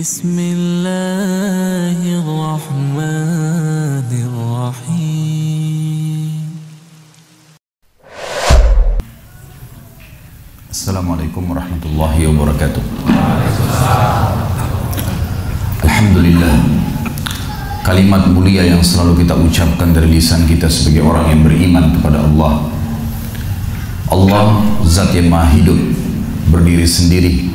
Bismillahirrahmanirrahim. Assalamualaikum warahmatullahi wabarakatuh. Alhamdulillah, kalimat mulia yang selalu kita ucapkan dari lisan kita sebagai orang yang beriman kepada Allah. Allah zat yang maha hidup, berdiri sendiri,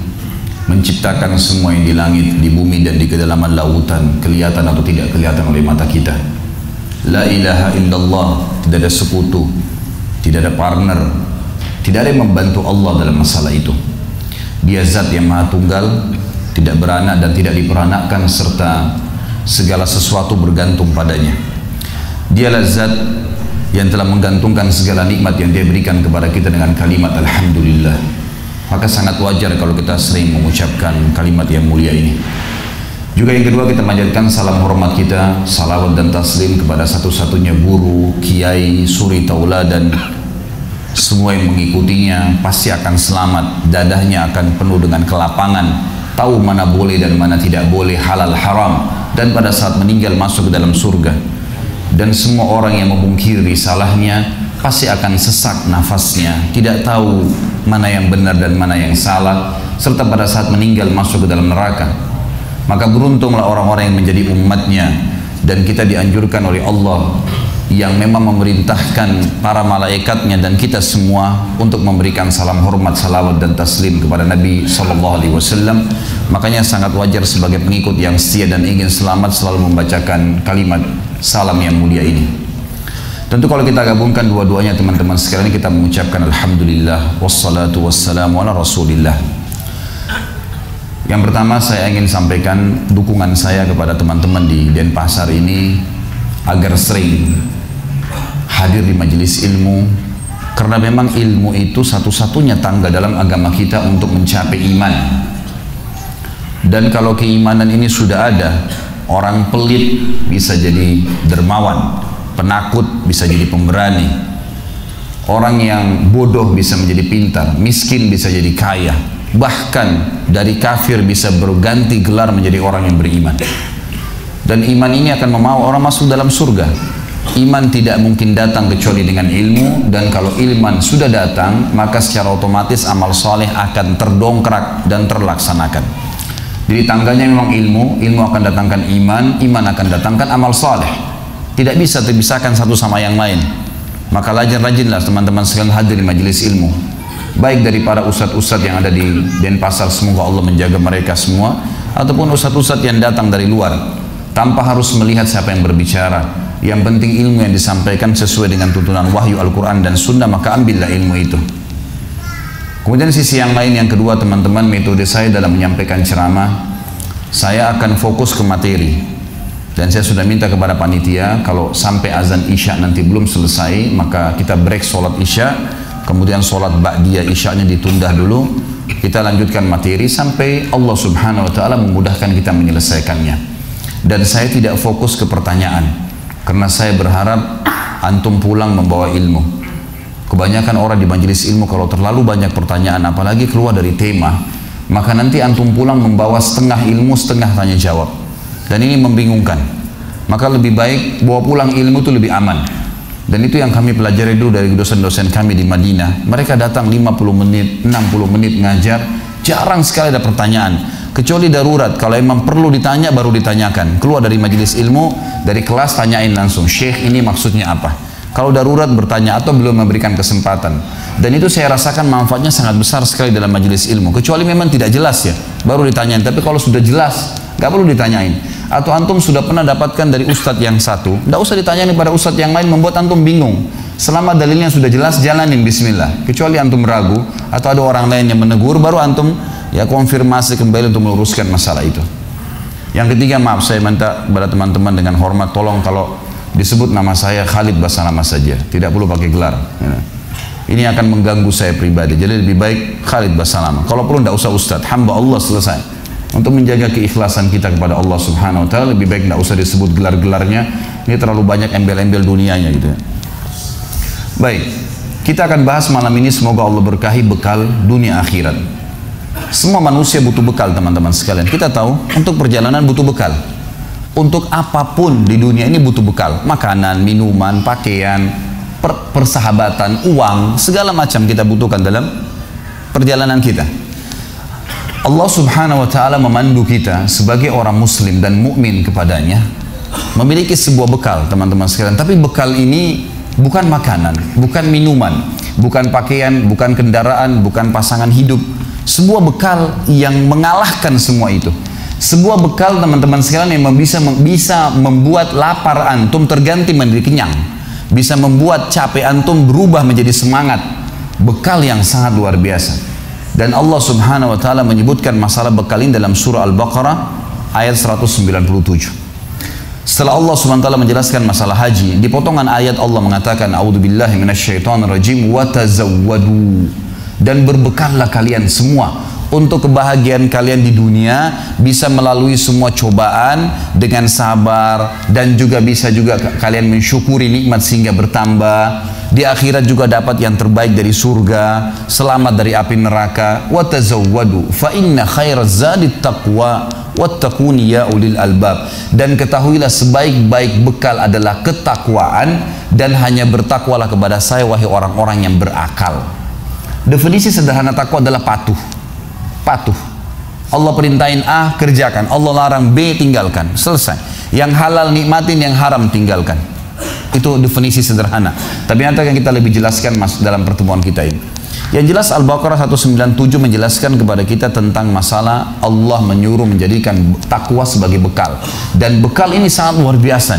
menciptakan semua yang di langit, di bumi dan di kedalaman lautan, kelihatan atau tidak kelihatan oleh mata kita. La ilaha illallah, tidak ada sekutu, tidak ada partner, tidak ada yang membantu Allah dalam masalah itu. Dia zat yang maha tunggal, tidak beranak dan tidak diperanakkan, serta segala sesuatu bergantung padanya. Dialah zat yang telah menggantungkan segala nikmat yang dia berikan kepada kita dengan kalimat Alhamdulillah. Maka sangat wajar kalau kita sering mengucapkan kalimat yang mulia ini. Juga yang kedua, kita manjatkan salam hormat kita, salawat dan taslim kepada satu-satunya guru, kiai, suri tauladan. Semua yang mengikutinya pasti akan selamat, dadahnya akan penuh dengan kelapangan, tahu mana boleh dan mana tidak boleh, halal haram, dan pada saat meninggal masuk ke dalam surga. Dan semua orang yang memungkiri risalahnya pasti akan sesak nafasnya, tidak tahu mana yang benar dan mana yang salah, serta pada saat meninggal masuk ke dalam neraka. Maka beruntunglah orang-orang yang menjadi umatnya, dan kita dianjurkan oleh Allah yang memang memerintahkan para malaikatnya dan kita semua untuk memberikan salam hormat, salawat dan taslim kepada Nabi SAW. Makanya sangat wajar sebagai pengikut yang setia dan ingin selamat selalu membacakan kalimat salam yang mulia ini. Tentu kalau kita gabungkan dua-duanya teman-teman sekalian, kita mengucapkan Alhamdulillah wassalatu wassalamu ala Rasulillah. Yang pertama, saya ingin sampaikan dukungan saya kepada teman-teman di Denpasar ini agar sering hadir di majelis ilmu, karena memang ilmu itu satu-satunya tangga dalam agama kita untuk mencapai iman. Dan kalau keimanan ini sudah ada, orang pelit bisa jadi dermawan, penakut bisa jadi pemberani, orang yang bodoh bisa menjadi pintar, miskin bisa jadi kaya, bahkan dari kafir bisa berganti gelar menjadi orang yang beriman. Dan iman ini akan membawa orang masuk dalam surga. Iman tidak mungkin datang kecuali dengan ilmu, dan kalau iman sudah datang maka secara otomatis amal soleh akan terdongkrak dan terlaksanakan. Jadi tangganya memang ilmu, ilmu akan datangkan iman, iman akan datangkan amal soleh. Tidak bisa terpisahkan satu sama yang lain. Maka rajin-rajinlah teman-teman sekalian hadir di majelis ilmu, baik dari para ustadz-ustadz yang ada di Denpasar, semoga Allah menjaga mereka semua, ataupun ustadz-ustadz yang datang dari luar, tanpa harus melihat siapa yang berbicara. Yang penting ilmu yang disampaikan sesuai dengan tuntunan wahyu Al-Quran dan Sunnah, maka ambillah ilmu itu. Kemudian sisi yang lain, yang kedua teman-teman, metode saya dalam menyampaikan ceramah, saya akan fokus ke materi. Dan saya sudah minta kepada panitia, kalau sampai azan Isya nanti belum selesai, maka kita break sholat Isya, kemudian sholat ba'diyah Isya'nya ditunda dulu, kita lanjutkan materi sampai Allah Subhanahu wa Ta'ala memudahkan kita menyelesaikannya. Dan saya tidak fokus ke pertanyaan, karena saya berharap antum pulang membawa ilmu. Kebanyakan orang di majelis ilmu kalau terlalu banyak pertanyaan, apalagi keluar dari tema, maka nanti antum pulang membawa setengah ilmu, setengah tanya jawab, dan ini membingungkan. Maka lebih baik bawa pulang ilmu itu lebih aman. Dan itu yang kami pelajari dulu dari dosen-dosen kami di Madinah. Mereka datang 50 menit, 60 menit ngajar, jarang sekali ada pertanyaan, kecuali darurat. Kalau memang perlu ditanya baru ditanyakan. Keluar dari majelis ilmu, dari kelas, tanyain langsung, Syekh ini maksudnya apa. Kalau darurat bertanya atau belum memberikan kesempatan. Dan itu saya rasakan manfaatnya sangat besar sekali dalam majelis ilmu. Kecuali memang tidak jelas ya, baru ditanyain. Tapi kalau sudah jelas, gak perlu ditanyain. Atau antum sudah pernah dapatkan dari ustadz yang satu, gak usah ditanyain pada ustadz yang lain, membuat antum bingung. Selama dalilnya sudah jelas, jalanin bismillah. Kecuali antum ragu atau ada orang lain yang menegur, baru antum ya konfirmasi kembali untuk meluruskan masalah itu. Yang ketiga, maaf, saya minta kepada teman-teman dengan hormat, tolong kalau disebut nama saya Khalid Basalamah saja, tidak perlu pakai gelar. Ini akan mengganggu saya pribadi. Jadi lebih baik Khalid Basalamah. Kalau perlu tidak usah Ustadz, hamba Allah, selesai. Untuk menjaga keikhlasan kita kepada Allah Subhanahu Wa Taala, lebih baik tidak usah disebut gelar-gelarnya. Ini terlalu banyak embel-embel dunianya gitu. Baik, kita akan bahas malam ini, semoga Allah berkahi bekal dunia akhirat. Semua manusia butuh bekal teman-teman sekalian. Kita tahu untuk perjalanan butuh bekal. Untuk apapun di dunia ini butuh bekal. Makanan, minuman, pakaian, persahabatan, uang, segala macam kita butuhkan dalam perjalanan kita. Allah subhanahu wa ta'ala memandu kita sebagai orang muslim dan mukmin kepadanya memiliki sebuah bekal teman-teman sekalian. Tapi bekal ini bukan makanan, bukan minuman, bukan pakaian, bukan kendaraan, bukan pasangan hidup. Sebuah bekal yang mengalahkan semua itu. Sebuah bekal teman-teman sekalian yang bisa membuat lapar antum terganti menjadi kenyang. Bisa membuat capek antum berubah menjadi semangat. Bekal yang sangat luar biasa. Dan Allah subhanahu wa ta'ala menyebutkan masalah bekal ini dalam surah Al-Baqarah ayat 197. Setelah Allah subhanahu wa ta'ala menjelaskan masalah haji, di potongan ayat Allah mengatakan, A'udzubillahi minasyaitonirrajim wa tazawwadu. Dan berbekallah kalian semua untuk kebahagiaan kalian di dunia, bisa melalui semua cobaan dengan sabar, dan juga bisa juga kalian mensyukuri nikmat sehingga bertambah. Di akhirat juga dapat yang terbaik dari surga, selamat dari api neraka. Wa tazawwadu fa inna khairaz zadit taqwa wattaquni ya ulil albab. Dan ketahuilah sebaik-baik bekal adalah ketakwaan, dan hanya bertakwalah kepada saya wahai orang-orang yang berakal. Definisi sederhana takwa adalah patuh. Patuh. Allah perintahin A, kerjakan. Allah larang B, tinggalkan. Selesai. Yang halal nikmatin, yang haram tinggalkan. Itu definisi sederhana. Tapi nanti akan kita lebih jelaskan dalam pertemuan kita ini. Yang jelas Al-Baqarah 197 menjelaskan kepada kita tentang masalah Allah menyuruh menjadikan takwa sebagai bekal. Dan bekal ini sangat luar biasa.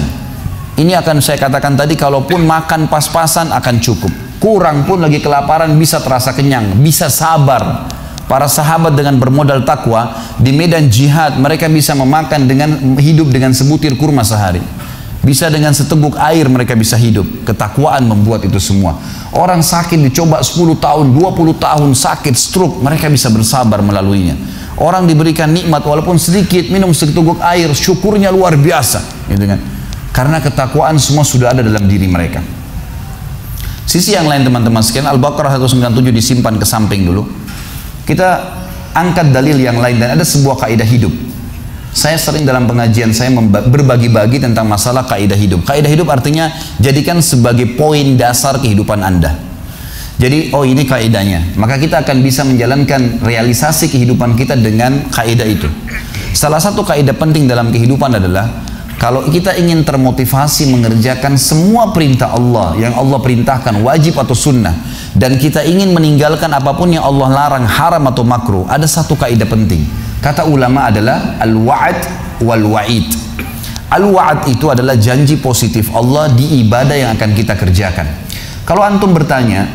Ini akan saya katakan tadi, kalaupun makan pas-pasan akan cukup. Kurang pun lagi kelaparan bisa terasa kenyang, bisa sabar. Para sahabat dengan bermodal takwa di medan jihad, mereka bisa memakan dengan hidup dengan sebutir kurma sehari. Bisa dengan seteguk air mereka bisa hidup. Ketakwaan membuat itu semua. Orang sakit dicoba 10 tahun, 20 tahun sakit stroke, mereka bisa bersabar melaluinya. Orang diberikan nikmat walaupun sedikit, minum seteguk air, syukurnya luar biasa, gitu kan? Karena ketakwaan semua sudah ada dalam diri mereka. Sisi yang lain teman-teman sekalian, Al-Baqarah 197 disimpan ke samping dulu. Kita angkat dalil yang lain, dan ada sebuah kaidah hidup. Saya sering dalam pengajian saya berbagi-bagi tentang masalah kaidah hidup. Kaidah hidup artinya jadikan sebagai poin dasar kehidupan Anda. Jadi, oh ini kaidahnya. Maka kita akan bisa menjalankan realisasi kehidupan kita dengan kaidah itu. Salah satu kaidah penting dalam kehidupan adalah kalau kita ingin termotivasi mengerjakan semua perintah Allah yang Allah perintahkan, wajib atau sunnah, dan kita ingin meninggalkan apapun yang Allah larang, haram atau makruh, ada satu kaidah penting. Kata ulama adalah al-wa'ad wal-wa'id. Al-wa'ad itu adalah janji positif Allah di ibadah yang akan kita kerjakan. Kalau antum bertanya,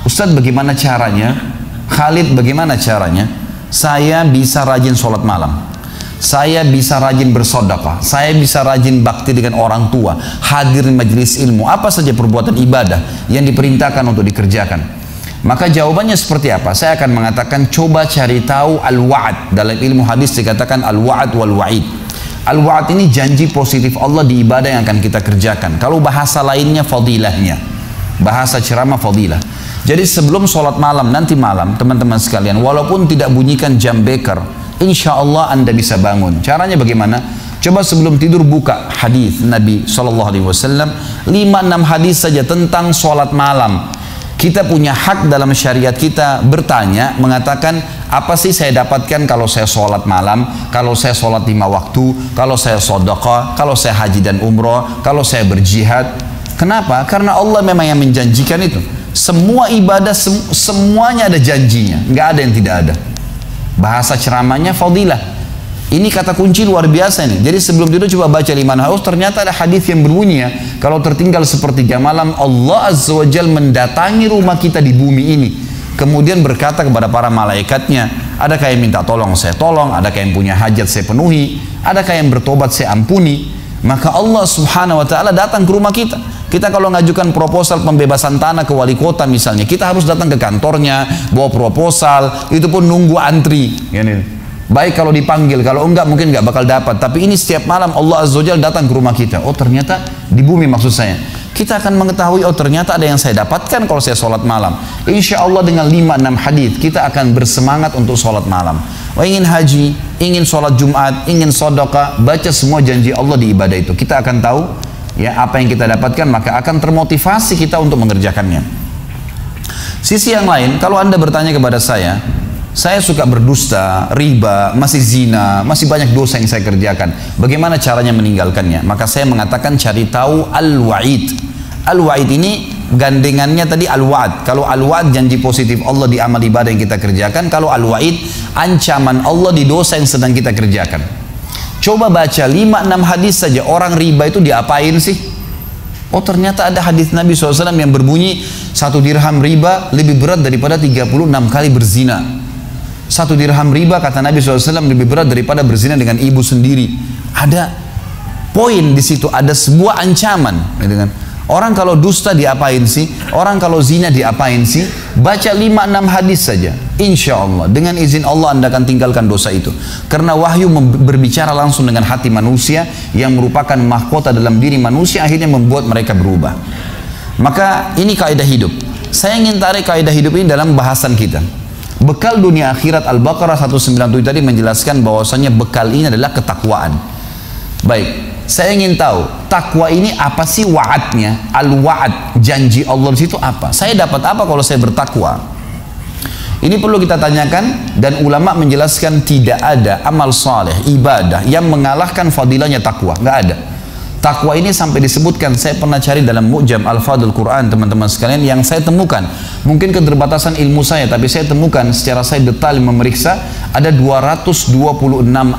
Ustadz bagaimana caranya? Khalid bagaimana caranya? Saya bisa rajin sholat malam. Saya bisa rajin bersedekah, saya bisa rajin bakti dengan orang tua, hadir di majelis ilmu, apa saja perbuatan ibadah yang diperintahkan untuk dikerjakan. Maka jawabannya seperti apa? Saya akan mengatakan coba cari tahu al-wa'ad. Dalam ilmu hadis dikatakan al-wa'ad wal-wa'id. Al-wa'ad ini janji positif Allah di ibadah yang akan kita kerjakan. Kalau bahasa lainnya fadilahnya, bahasa ceramah fadilah. Jadi sebelum sholat malam, nanti malam teman-teman sekalian, walaupun tidak bunyikan jam beker, insya Allah Anda bisa bangun. Caranya bagaimana? Coba sebelum tidur buka hadis Nabi SAW, 5-6 hadis saja tentang sholat malam. Kita punya hak dalam syariat kita bertanya, mengatakan apa sih saya dapatkan kalau saya sholat malam, kalau saya sholat 5 waktu, kalau saya sedekah, kalau saya haji dan umroh, kalau saya berjihad. Kenapa? Karena Allah memang yang menjanjikan itu. Semua ibadah semuanya ada janjinya, nggak ada yang tidak ada. Bahasa ceramahnya fadilah. Ini kata kunci luar biasa nih. Jadi sebelum tidur coba baca 5 hadis. Ternyata ada hadis yang berbunyi ya, kalau tertinggal sepertiga malam, Allah Azza wa Jalla mendatangi rumah kita di bumi ini, kemudian berkata kepada para malaikatnya, adakah yang minta tolong saya tolong, adakah yang punya hajat saya penuhi, adakah yang bertobat saya ampuni. Maka Allah subhanahu wa ta'ala datang ke rumah kita. Kita kalau ngajukan proposal pembebasan tanah ke wali kota misalnya, kita harus datang ke kantornya, bawa proposal, itu pun nunggu antri. Baik kalau dipanggil, kalau enggak mungkin enggak bakal dapat. Tapi ini setiap malam Allah Azza wa Jalla datang ke rumah kita. Oh ternyata di bumi maksud saya. kita akan mengetahui, oh ternyata ada yang saya dapatkan kalau saya sholat malam. Insya Allah dengan 5-6 hadis kita akan bersemangat untuk sholat malam. Oh, ingin haji, ingin sholat Jumat, ingin sedekah, baca semua janji Allah di ibadah itu. Kita akan tahu ya apa yang kita dapatkan, maka akan termotivasi kita untuk mengerjakannya. Sisi yang lain, kalau Anda bertanya kepada saya suka berdusta, riba, masih zina, masih banyak dosa yang saya kerjakan. Bagaimana caranya meninggalkannya? Maka saya mengatakan cari tahu al-wa'id. Al-wa'id ini gandengannya tadi al-wa'ad. Kalau al-wa'ad janji positif Allah di amal ibadah yang kita kerjakan. Kalau al-wa'id ancaman Allah di dosa yang sedang kita kerjakan. Coba baca 5-6 hadis saja. Orang riba itu diapain sih? Oh ternyata ada hadis Nabi SAW yang berbunyi 1 dirham riba lebih berat daripada 36 kali berzina. 1 dirham riba kata Nabi SAW lebih berat daripada berzina dengan ibu sendiri. Ada poin di situ, ada sebuah ancaman. Gitu kan? Orang kalau dusta diapain sih? Orang kalau zina diapain sih? Baca 5-6 hadis saja. Insya Allah dengan izin Allah Anda akan tinggalkan dosa itu. Karena wahyu berbicara langsung dengan hati manusia yang merupakan mahkota dalam diri manusia, akhirnya membuat mereka berubah. Maka ini kaidah hidup. Saya ingin tarik kaidah hidup ini dalam bahasan kita. Bekal dunia akhirat Al-Baqarah 197 tadi menjelaskan bahwasanya bekal ini adalah ketakwaan. Baik, saya ingin tahu takwa ini apa sih wa'adnya? Al-wa'ad, janji Allah di situ apa? Saya dapat apa kalau saya bertakwa? Ini perlu kita tanyakan, dan ulama menjelaskan tidak ada amal saleh, ibadah yang mengalahkan fadilahnya takwa. Nggak ada. Takwa ini sampai disebutkan, saya pernah cari dalam Mu'jam Al-Fadul Quran teman-teman sekalian, yang saya temukan, mungkin keterbatasan ilmu saya, tapi saya temukan secara saya detail memeriksa, ada 226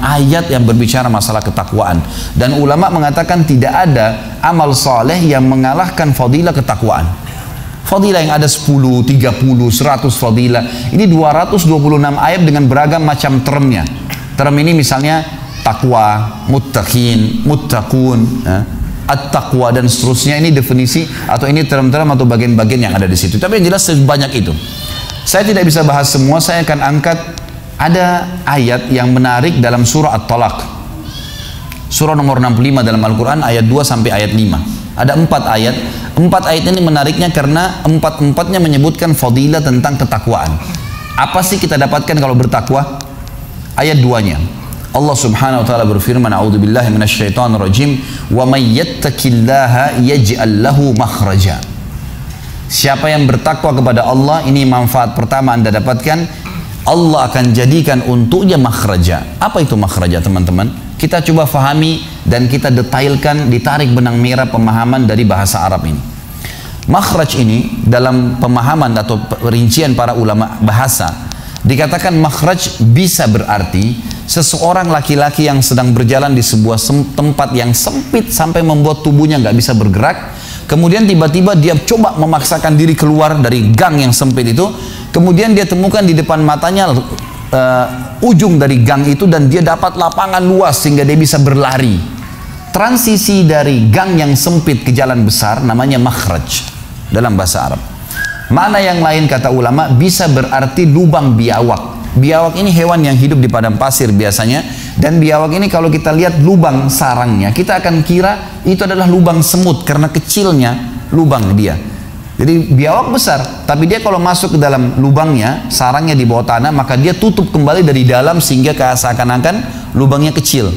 ayat yang berbicara masalah ketakwaan. Dan ulama mengatakan tidak ada amal saleh yang mengalahkan fadilah ketakwaan. Fadilah yang ada 10, 30, 100 fadilah. Ini 226 ayat dengan beragam macam termnya. Term ini misalnya takwa, muttaqin, muttaqun, at-taqwa dan seterusnya. Ini definisi atau ini term-term atau bagian-bagian yang ada di situ. Tapi yang jelas sebanyak itu. Saya tidak bisa bahas semua, saya akan angkat ada ayat yang menarik dalam surah At-Talaq. Surah nomor 65 dalam Al-Quran ayat 2 sampai ayat 5. Ada 4 ayat. 4 ayat ini menariknya karena 4-4-nya menyebutkan fadilah tentang ketakwaan. Apa sih kita dapatkan kalau bertakwa? Ayat 2-nya. Allah Subhanahu wa taala berfirman, "A'udzubillahi minasyaitonir rajim, wa may yattaqillaha yaj'al lahu makhraja." Siapa yang bertakwa kepada Allah, ini manfaat pertama Anda dapatkan, Allah akan jadikan untuknya makhraja. Apa itu makhraja, teman-teman? Kita coba fahami dan kita detailkan, ditarik benang merah pemahaman dari bahasa Arab ini. Makhraj ini dalam pemahaman atau rincian para ulama bahasa, dikatakan makhraj bisa berarti seseorang laki-laki yang sedang berjalan di sebuah tempat yang sempit sampai membuat tubuhnya nggak bisa bergerak. Kemudian tiba-tiba dia coba memaksakan diri keluar dari gang yang sempit itu. Kemudian dia temukan di depan matanya ujung dari gang itu, dan dia dapat lapangan luas sehingga dia bisa berlari. Transisi dari gang yang sempit ke jalan besar namanya makhraj dalam bahasa Arab. Makna yang lain kata ulama bisa berarti lubang biawak. Biawak ini hewan yang hidup di padang pasir biasanya, dan biawak ini kalau kita lihat lubang sarangnya, kita akan kira itu adalah lubang semut karena kecilnya lubang dia. Jadi biawak besar, tapi dia kalau masuk ke dalam lubangnya, sarangnya di bawah tanah, maka dia tutup kembali dari dalam sehingga seakan-akan lubangnya kecil.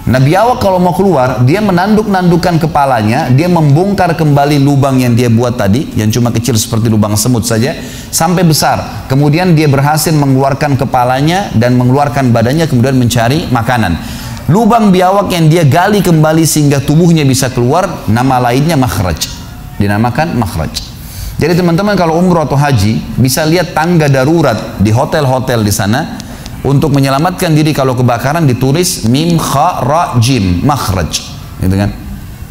Nah, biawak kalau mau keluar, dia menanduk-nandukkan kepalanya, dia membongkar kembali lubang yang dia buat tadi, yang cuma kecil seperti lubang semut saja, sampai besar. Kemudian dia berhasil mengeluarkan kepalanya dan mengeluarkan badannya, kemudian mencari makanan. Lubang biawak yang dia gali kembali sehingga tubuhnya bisa keluar, nama lainnya makhraj. Dinamakan makhraj. Jadi teman-teman kalau umroh atau haji, bisa lihat tangga darurat di hotel-hotel di sana. Untuk menyelamatkan diri kalau kebakaran ditulis mim kha ra jim, makhraj, gitu kan.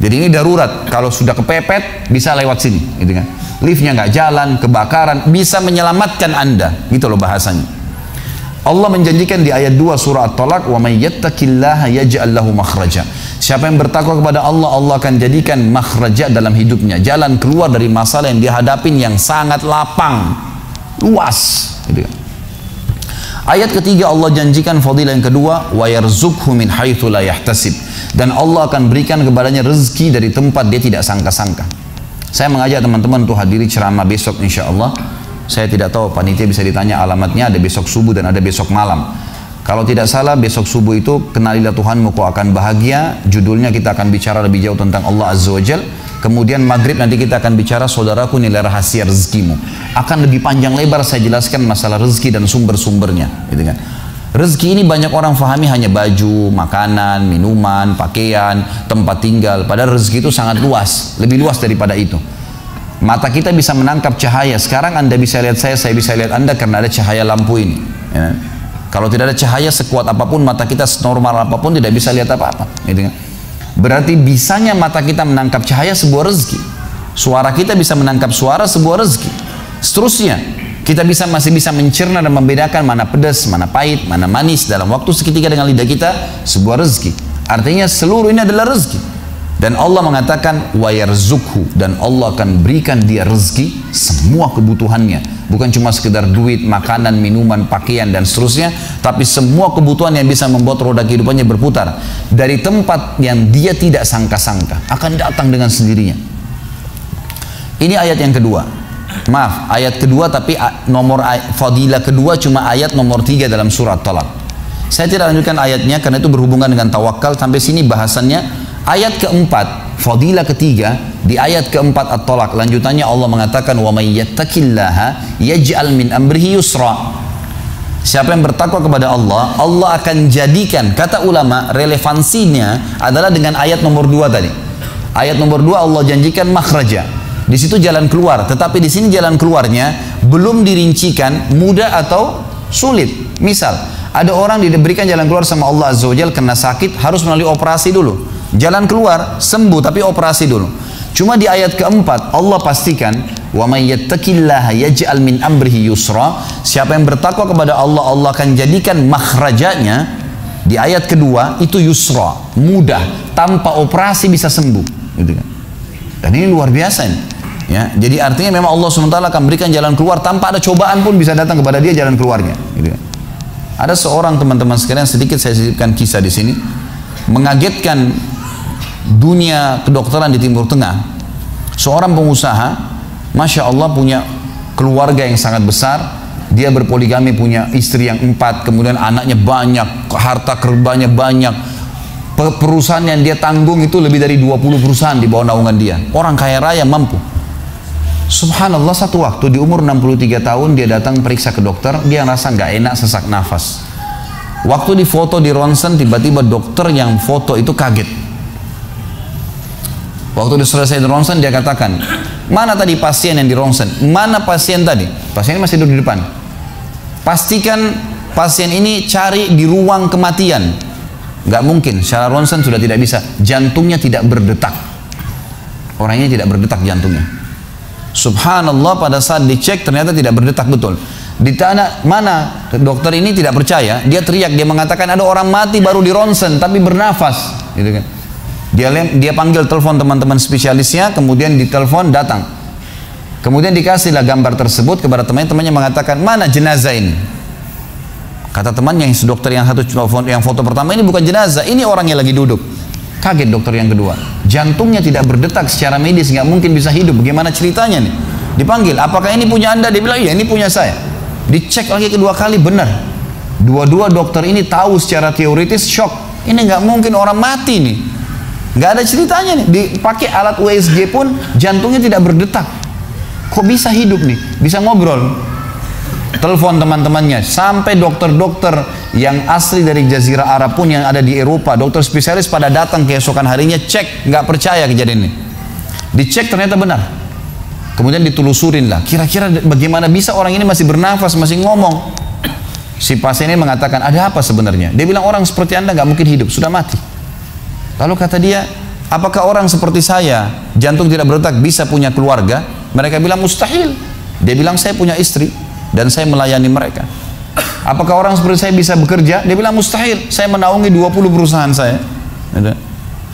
Jadi ini darurat, kalau sudah kepepet bisa lewat sini, gitu kan. Liftnya nggak jalan, kebakaran, bisa menyelamatkan Anda, gitu loh bahasanya. Allah menjanjikan di ayat 2 surah At-Talaq, wa may yattaqillaha yaj'al lahu makhraja. Siapa yang bertakwa kepada Allah, Allah akan jadikan makhraja dalam hidupnya, jalan keluar dari masalah yang dia hadapin yang sangat lapang, luas, gitu kan. Ayat ketiga Allah janjikan fadilah yang kedua, wa yarzuqhu min haitsu la yahtasib, dan Allah akan berikan kepadanya rezeki dari tempat dia tidak sangka-sangka. Saya mengajak teman-teman untuk hadiri ceramah besok insya Allah. Saya tidak tahu, panitia bisa ditanya alamatnya, ada besok subuh dan ada besok malam. Kalau tidak salah besok subuh itu kenalilah Tuhanmu kau akan bahagia. Judulnya kita akan bicara lebih jauh tentang Allah Azza wa Jal. Kemudian maghrib nanti kita akan bicara saudaraku nilai rahasia rezekimu. Akan lebih panjang lebar saya jelaskan masalah rezeki dan sumber-sumbernya, gitu kan. Rezeki ini banyak orang fahami hanya baju, makanan, minuman, pakaian, tempat tinggal. Padahal rezeki itu sangat luas, lebih luas daripada itu. Mata kita bisa menangkap cahaya. Sekarang Anda bisa lihat saya bisa lihat Anda karena ada cahaya lampu ini. Ya. Kalau tidak ada cahaya sekuat apapun, mata kita senormal apapun tidak bisa lihat apa-apa. Gitu kan? Berarti bisanya mata kita menangkap cahaya sebuah rezeki. Suara kita bisa menangkap suara sebuah rezeki. Seterusnya. Kita masih bisa mencerna dan membedakan mana pedas, mana pahit, mana manis dalam waktu seketika dengan lidah kita, sebuah rezeki. Artinya seluruh ini adalah rezeki. Dan Allah mengatakan wa yarzukhu, dan Allah akan berikan dia rezeki semua kebutuhannya. Bukan cuma sekedar duit, makanan, minuman, pakaian dan seterusnya, tapi semua kebutuhan yang bisa membuat roda kehidupannya berputar dari tempat yang dia tidak sangka-sangka akan datang dengan sendirinya. Ini ayat yang kedua. Maaf, ayat kedua tapi nomor fadilah kedua cuma ayat nomor 3 dalam surat Talaq. Saya tidak lanjutkan ayatnya karena itu berhubungan dengan tawakal. Sampai sini bahasannya. Ayat keempat, fadilah ketiga di ayat keempat At-Talaq. Lanjutannya Allah mengatakan wa may yattaqillaha yaj'al min amrihi yusra. Siapa yang bertakwa kepada Allah, Allah akan jadikan, kata ulama, relevansinya adalah dengan ayat nomor 2 tadi. Ayat nomor 2 Allah janjikan makhraja. Di situ jalan keluar, tetapi di sini jalan keluarnya belum dirincikan mudah atau sulit. Misal, ada orang diberikan jalan keluar sama Allah Azza wa Jalla karena sakit harus melalui operasi dulu. Jalan keluar sembuh tapi operasi dulu. Cuma di ayat keempat Allah pastikan wa may yattaqillaha yaj'al min amrihi yusra. Siapa yang bertakwa kepada Allah, Allah akan jadikan makhrajanya di ayat kedua itu yusra, mudah, tanpa operasi bisa sembuh, gitu kan. Dan ini luar biasa nih. Ya, jadi artinya memang Allah SWT akan berikan jalan keluar tanpa ada cobaan pun bisa datang kepada dia jalan keluarnya. Gitu. Ada seorang teman-teman sekalian, sedikit saya sisipkan kisah di sini, mengagetkan dunia kedokteran di Timur Tengah. Seorang pengusaha, masya Allah punya keluarga yang sangat besar, dia berpoligami, punya istri yang 4, kemudian anaknya banyak, harta kerbanya banyak, perusahaan yang dia tanggung itu lebih dari 20 perusahaan di bawah naungan dia. Orang kaya raya mampu. Subhanallah, satu waktu di umur 63 tahun dia datang periksa ke dokter, dia ngerasa nggak enak, sesak nafas. Waktu difoto di ronsen, tiba-tiba dokter yang foto itu kaget. Waktu selesai di ronsen, dia katakan, mana tadi pasien yang di ronsen? Mana pasien tadi? Pasien ini masih duduk di depan. Pastikan pasien ini cari di ruang kematian. Nggak mungkin, secara ronsen sudah tidak bisa. Jantungnya tidak berdetak. Orangnya tidak berdetak jantungnya. Subhanallah, pada saat dicek ternyata tidak berdetak betul. Di tanah mana dokter ini tidak percaya, dia teriak, dia mengatakan ada orang mati baru di ronsen tapi bernafas, gitu kan. Dia panggil telepon teman-teman spesialisnya, kemudian ditelepon datang. Kemudian dikasihlah gambar tersebut kepada temannya mengatakan, mana jenazah ini? Kata temannya yang dokter yang satu yang foto pertama, ini bukan jenazah, ini orang yang lagi duduk. Kaget dokter yang kedua, jantungnya tidak berdetak secara medis, nggak mungkin bisa hidup. Bagaimana ceritanya nih? Dipanggil, apakah ini punya Anda? Dia bilang, iya ini punya saya. Dicek lagi kedua kali, benar. Dua-dua dokter ini tahu secara teoritis, shock. Ini nggak mungkin orang mati nih. Nggak ada ceritanya nih. Dipakai alat USG pun jantungnya tidak berdetak. Kok bisa hidup nih? Bisa ngobrol. Telepon teman-temannya, sampai dokter-dokter yang asli dari Jazirah Arab pun yang ada di Eropa, dokter spesialis pada datang keesokan harinya, cek, nggak percaya kejadian ini. Dicek ternyata benar. Kemudian ditelusurin lah, kira-kira bagaimana bisa orang ini masih bernafas, masih ngomong. Si pasien ini mengatakan, ada apa sebenarnya? Dia bilang, orang seperti Anda nggak mungkin hidup, sudah mati. Lalu kata dia, apakah orang seperti saya, jantung tidak berdetak, bisa punya keluarga? Mereka bilang mustahil. Dia bilang, saya punya istri dan saya melayani mereka. Apakah orang seperti saya bisa bekerja? Dia bilang mustahil, saya menaungi 20 perusahaan saya.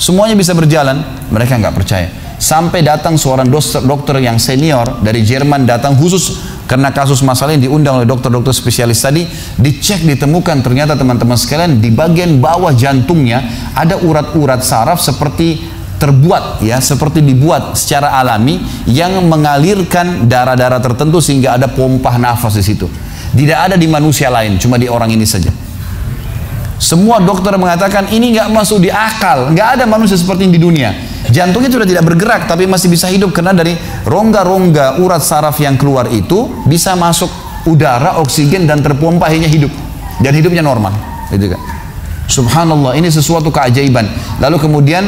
Semuanya bisa berjalan. Mereka nggak percaya. Sampai datang seorang dokter yang senior dari Jerman, datang khusus karena kasus masalah ini, diundang oleh dokter-dokter spesialis tadi. Dicek, ditemukan ternyata teman-teman sekalian, di bagian bawah jantungnya ada urat-urat saraf seperti terbuat ya, seperti dibuat secara alami yang mengalirkan darah-darah tertentu sehingga ada pompa nafas di situ. Tidak ada di manusia lain, cuma di orang ini saja. Semua dokter mengatakan ini nggak masuk di akal, nggak ada manusia seperti ini di dunia. Jantungnya sudah tidak bergerak tapi masih bisa hidup karena dari rongga-rongga urat saraf yang keluar itu bisa masuk udara, oksigen dan terpompa akhirnya hidup dan hidupnya normal, gitu kan. Subhanallah, ini sesuatu keajaiban. Lalu kemudian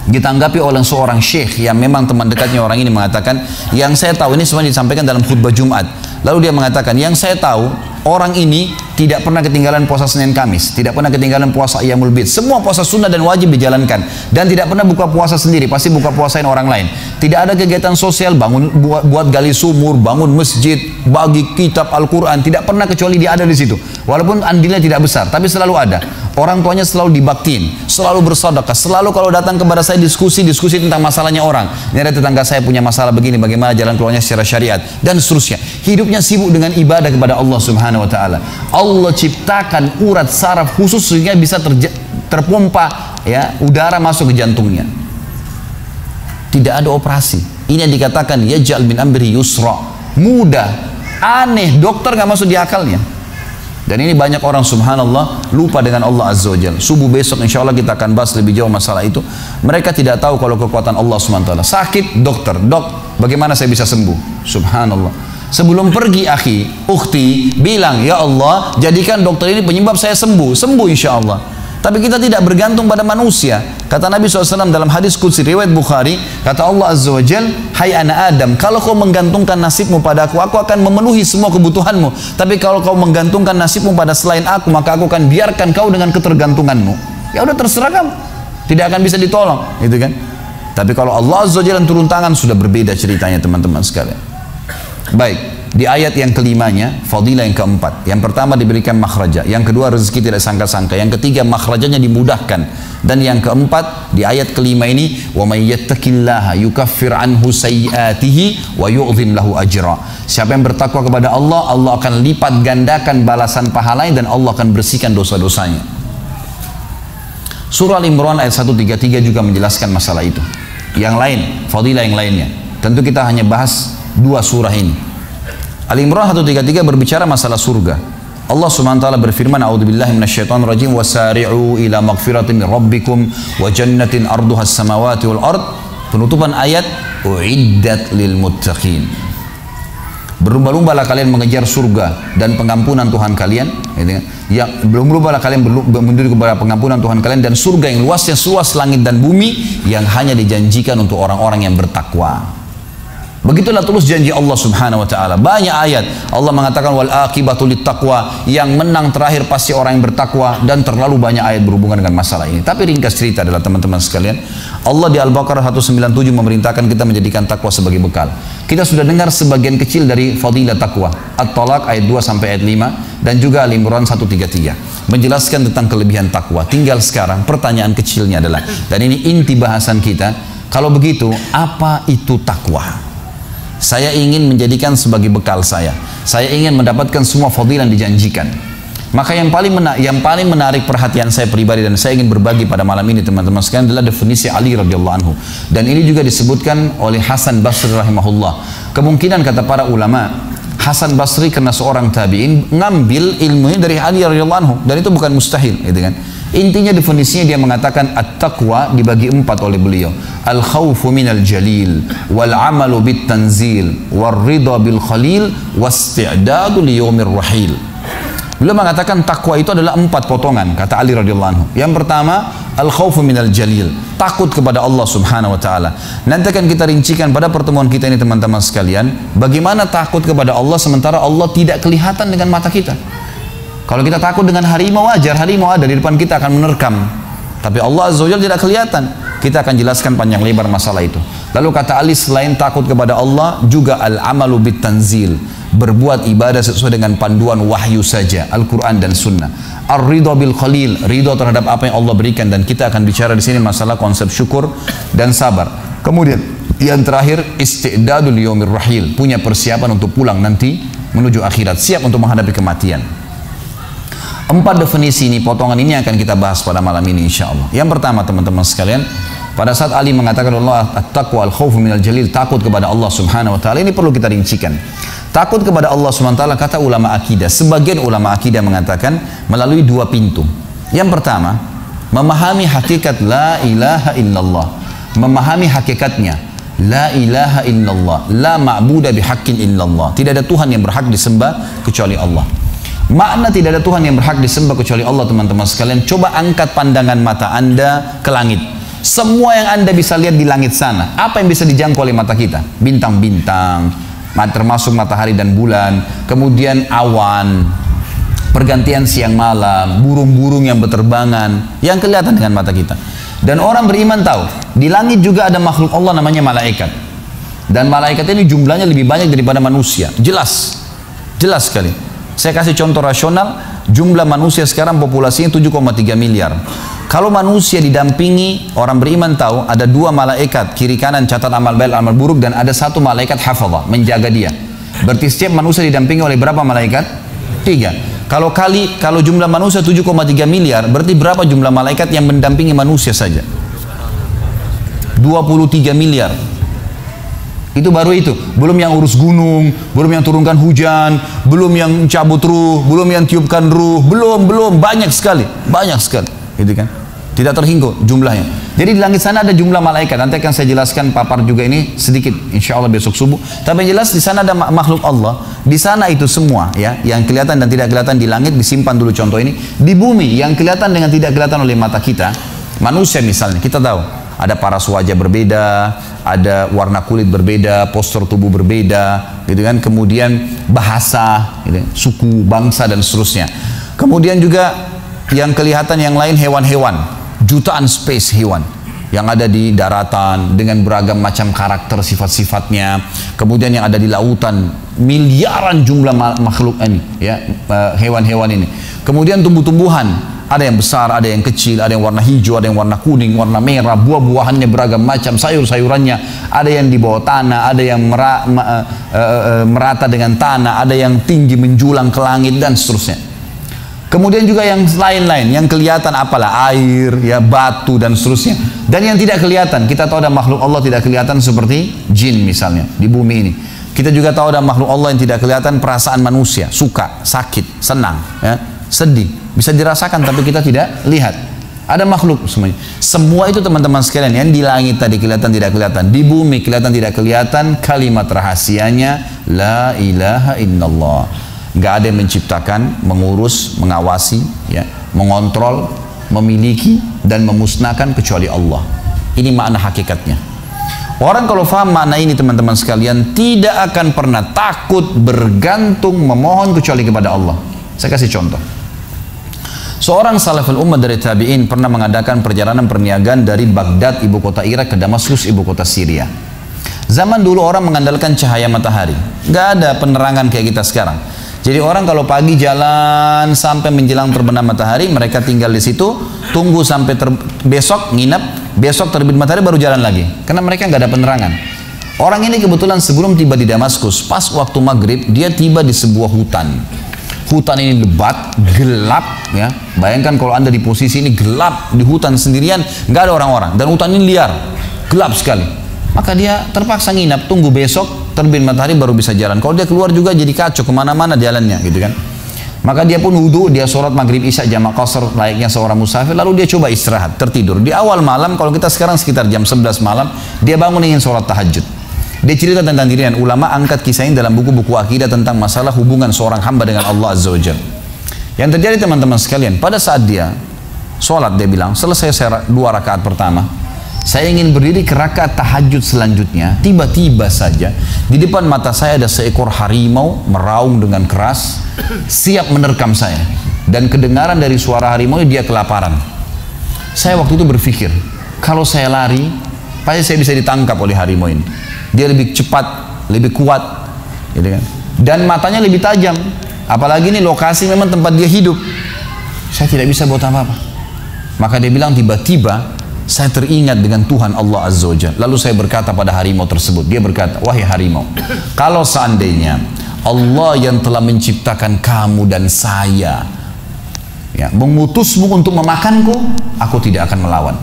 ditanggapi oleh seorang syekh yang memang teman dekatnya orang ini mengatakan, yang saya tahu, ini semua disampaikan dalam khutbah Jumat. Lalu dia mengatakan, yang saya tahu orang ini tidak pernah ketinggalan puasa Senin Kamis, tidak pernah ketinggalan puasa Ayyamul Bid, semua puasa sunnah dan wajib dijalankan, dan tidak pernah buka puasa sendiri, pasti buka puasain orang lain. Tidak ada kegiatan sosial, bangun buat gali sumur, bangun masjid, bagi kitab Al-Quran, tidak pernah kecuali dia ada di situ. Walaupun andilnya tidak besar, tapi selalu ada. Orang tuanya selalu dibaktiin, selalu bersedekah, selalu kalau datang kepada saya diskusi tentang masalahnya orang. Ini ada tetangga saya punya masalah begini, bagaimana jalan keluarnya secara syariat dan seterusnya. Hidupnya sibuk dengan ibadah kepada Allah Subhanahu wa taala. Allah ciptakan urat saraf khusus sehingga bisa terpompa ya, udara masuk ke jantungnya. Tidak ada operasi. Ini yang dikatakan yaj'al min amri yusra. Mudah, aneh, dokter nggak masuk di akalnya. Dan ini banyak orang subhanallah lupa dengan Allah Azza wa Jalla. Subuh besok insya Allah kita akan bahas lebih jauh masalah itu. Mereka tidak tahu kalau kekuatan Allah Subhanahu wa taala. Sakit, dokter, dok, bagaimana saya bisa sembuh? Subhanallah. Sebelum pergi akhi, ukhti, bilang, ya Allah, jadikan dokter ini penyebab saya sembuh. Sembuh insya Allah. Tapi kita tidak bergantung pada manusia. Kata Nabi SAW dalam hadis Qudsi riwayat Bukhari, kata Allah Azza wa Jal, hai anak Adam, kalau kau menggantungkan nasibmu pada aku akan memenuhi semua kebutuhanmu. Tapi kalau kau menggantungkan nasibmu pada selain aku, maka aku akan biarkan kau dengan ketergantunganmu. Ya udah terserah kamu, tidak akan bisa ditolong, gitu kan? Tapi kalau Allah Azza wa Jal turun tangan, sudah berbeda ceritanya teman-teman sekalian. Baik. Di ayat yang kelimanya, fadilah yang keempat. Yang pertama diberikan makhraja, yang kedua rezeki tidak sangka-sangka, yang ketiga makhrajanya dimudahkan, dan yang keempat di ayat kelima ini, wa may yattaqillaha yukaffir anhu sayyi'atihi wa yu'dhim lahu ajra. Siapa yang bertakwa kepada Allah, Allah akan lipat gandakan balasan pahalanya dan Allah akan bersihkan dosa-dosanya. Surah Al-Imran ayat 133 juga menjelaskan masalah itu. Yang lain, fadilah yang lainnya. Tentu kita hanya bahas dua surah ini. Al-Imran 133 berbicara masalah surga. Allah Subhanahu wa taala berfirman, a'udzubillahi minasyaitonir rajim, wasari'u ila maghfiratin min rabbikum wa jannatin arduhas samawati wal ard. Penutupan ayat, uiddat lil muttaqin. Berlumba-lumbalah kalian mengejar surga dan pengampunan Tuhan kalian, yang berlumba-lumbalah kalian menuju kepada pengampunan Tuhan kalian dan surga yang luasnya seluas langit dan bumi yang hanya dijanjikan untuk orang-orang yang bertakwa. Begitulah tulus janji Allah Subhanahu wa taala. Banyak ayat Allah mengatakan wal aqibatu littaqwa, yang menang terakhir pasti orang yang bertakwa, dan terlalu banyak ayat berhubungan dengan masalah ini. Tapi ringkas cerita adalah teman-teman sekalian, Allah di Al-Baqarah 197 memerintahkan kita menjadikan takwa sebagai bekal. Kita sudah dengar sebagian kecil dari fadilah takwa. At-Talaq ayat 2 sampai ayat 5 dan juga Al-Imran 133 menjelaskan tentang kelebihan takwa. Tinggal sekarang pertanyaan kecilnya adalah, dan ini inti bahasan kita, kalau begitu apa itu takwa? Saya ingin menjadikan sebagai bekal saya. Saya ingin mendapatkan semua fadilah yang dijanjikan. Maka yang paling menarik perhatian saya pribadi dan saya ingin berbagi pada malam ini teman-teman sekalian adalah definisi Ali radhiyallahu anhu. Dan ini juga disebutkan oleh Hasan Basri rahimahullah. Kemungkinan kata para ulama, Hasan Basri karena seorang tabi'in ngambil ilmunya dari Ali radhiyallahu anhu, dan itu bukan mustahil, gitu kan. Intinya definisinya dia mengatakan at-taqwa dibagi 4 oleh beliau. Al-khawfu minal jalil, wal-amalu bit-tanzil, wal-ridha bil-khalil, wasti'dadu liyawmir rahil. Beliau mengatakan takwa itu adalah 4 potongan, kata Ali radhiyallahu anhu. Yang pertama, al-khawfu minal jalil, takut kepada Allah Subhanahu wa taala. Nanti akan kita rincikan pada pertemuan kita ini teman-teman sekalian, bagaimana takut kepada Allah sementara Allah tidak kelihatan dengan mata kita. Kalau kita takut dengan harimau, wajar, harimau ada di depan kita akan menerkam. Tapi Allah Azza wa Jalla tidak kelihatan. Kita akan jelaskan panjang lebar masalah itu. Lalu kata Ali, selain takut kepada Allah, juga al-amalu bit-tanzil, berbuat ibadah sesuai dengan panduan wahyu saja, Al-Quran dan Sunnah. Ar-ridha bil khalil, ridha terhadap apa yang Allah berikan, dan kita akan bicara di sini masalah konsep syukur dan sabar. Kemudian yang terakhir, isti'dadul yaumir rahil, punya persiapan untuk pulang nanti menuju akhirat, siap untuk menghadapi kematian. 4 definisi ini, potongan ini akan kita bahas pada malam ini insya Allah. Yang pertama teman-teman sekalian, Pada saat Ali mengatakan Allah at-taqwa al-khawfu minal jalil, takut kepada Allah Subhanahu wa taala, ini perlu kita rincikan. Takut kepada Allah Subhanahu wa taala, kata ulama akidah, sebagian ulama akidah mengatakan melalui dua pintu. Yang pertama, memahami hakikat la ilaha illallah, memahami hakikatnya la ilaha illallah, la ma'budu bihaqqin illallah, tidak ada Tuhan yang berhak disembah kecuali Allah. Makna tidak ada Tuhan yang berhak disembah kecuali Allah, teman-teman sekalian, coba angkat pandangan mata Anda ke langit. Semua yang Anda bisa lihat di langit sana, apa yang bisa dijangkau oleh mata kita? Bintang-bintang, termasuk matahari dan bulan, kemudian awan, pergantian siang malam, burung-burung yang berterbangan, yang kelihatan dengan mata kita. Dan orang beriman tahu, di langit juga ada makhluk Allah namanya malaikat. Dan malaikat ini jumlahnya lebih banyak daripada manusia. Jelas sekali. Saya kasih contoh rasional, jumlah manusia sekarang populasinya 7,3 miliar. Kalau manusia didampingi, orang beriman tahu ada dua malaikat, kiri kanan catat amal baik, amal buruk, dan ada satu malaikat hafadhah, menjaga dia. Berarti setiap manusia didampingi oleh berapa malaikat? 3. Kalau jumlah manusia 7,3 miliar, berarti berapa jumlah malaikat yang mendampingi manusia saja? 23 miliar. Itu baru itu. Belum yang urus gunung, belum yang turunkan hujan, belum yang cabut ruh, belum yang tiupkan ruh, belum, banyak sekali. Gitu kan? Tidak terhingga jumlahnya. Jadi di langit sana ada jumlah malaikat. Nanti akan saya jelaskan papar juga ini sedikit, insya Allah besok subuh. Tapi yang jelas di sana ada makhluk Allah. Di sana itu semua, ya, yang kelihatan dan tidak kelihatan di langit disimpan dulu contoh ini. Di bumi yang kelihatan dengan tidak kelihatan oleh mata kita, manusia misalnya, kita tahu ada paras wajah berbeda, ada warna kulit berbeda, postur tubuh berbeda, gitu kan? Kemudian bahasa, gitu, suku, bangsa dan seterusnya. Kemudian juga yang kelihatan yang lain hewan-hewan, jutaan space hewan yang ada di daratan dengan beragam macam karakter sifat-sifatnya. Kemudian yang ada di lautan, miliaran jumlah makhluk ini, ya, hewan-hewan ini. Kemudian tumbuh-tumbuhan, ada yang besar, ada yang kecil, ada yang warna hijau, ada yang warna kuning, warna merah, buah-buahannya beragam macam, sayur-sayurannya, ada yang di bawah tanah, ada yang merata dengan tanah, ada yang tinggi menjulang ke langit dan seterusnya. Kemudian juga yang lain-lain, yang kelihatan apalah, air, ya, batu dan seterusnya. Dan yang tidak kelihatan, kita tahu ada makhluk Allah tidak kelihatan seperti jin misalnya di bumi ini. Kita juga tahu ada makhluk Allah yang tidak kelihatan, perasaan manusia, suka, sakit, senang, ya, sedih, bisa dirasakan tapi kita tidak lihat. Ada makhluk semuanya. Semua itu teman-teman sekalian, yang di langit tadi kelihatan tidak kelihatan, di bumi kelihatan tidak kelihatan, kalimat rahasianya la ilaha illallah. Nggak ada yang menciptakan, mengurus, mengawasi, ya, mengontrol, memiliki dan memusnahkan kecuali Allah. Ini makna hakikatnya. Orang kalau faham makna ini teman-teman sekalian, tidak akan pernah takut, bergantung, memohon kecuali kepada Allah. Saya kasih contoh. Seorang salaful ummah dari tabi'in pernah mengadakan perjalanan perniagaan dari Baghdad, ibu kota Irak, ke Damaskus, ibu kota Syria. Zaman dulu orang mengandalkan cahaya matahari. Nggak ada penerangan kayak kita sekarang. Jadi orang kalau pagi jalan sampai menjelang terbenam matahari, mereka tinggal di situ, tunggu sampai besok nginep, besok terbit matahari baru jalan lagi. Karena mereka nggak ada penerangan. Orang ini kebetulan sebelum tiba di Damaskus, pas waktu maghrib, dia tiba di sebuah hutan. Hutan ini lebat, gelap, ya. Bayangkan kalau Anda di posisi ini gelap, di hutan sendirian, nggak ada orang-orang. Dan hutan ini liar, gelap sekali. Maka dia terpaksa nginap, tunggu besok terbit matahari baru bisa jalan. Kalau dia keluar juga jadi kacau, kemana-mana jalannya, gitu kan. Maka dia pun wudhu, dia sholat maghrib isya jamak qasar layaknya seorang musafir, lalu dia coba istirahat, tertidur. Di awal malam, kalau kita sekarang sekitar jam 11 malam, dia bangun ingin sholat tahajud. Dia cerita tentang dirinya, ulama angkat kisah ini dalam buku-buku akidah tentang masalah hubungan seorang hamba dengan Allah Azza wa Jalla. Yang terjadi teman-teman sekalian, pada saat dia sholat, dia bilang, selesai 2 rakaat pertama, saya ingin berdiri ke rakaat tahajud selanjutnya. Tiba-tiba saja di depan mata saya ada seekor harimau meraung dengan keras, siap menerkam saya. Dan kedengaran dari suara harimau dia kelaparan. Saya waktu itu berpikir, kalau saya lari, pasti saya bisa ditangkap oleh harimau ini. Dia lebih cepat, lebih kuat, gitu kan? Dan matanya lebih tajam. Apalagi ini lokasi memang tempat dia hidup. Saya tidak bisa buat apa-apa. Maka dia bilang, tiba-tiba saya teringat dengan Tuhan Allah Azza wa Jalla. Lalu saya berkata pada harimau tersebut, dia berkata, wahai harimau, kalau seandainya Allah yang telah menciptakan kamu dan saya, ya, mengutusmu untuk memakanku, aku tidak akan melawan.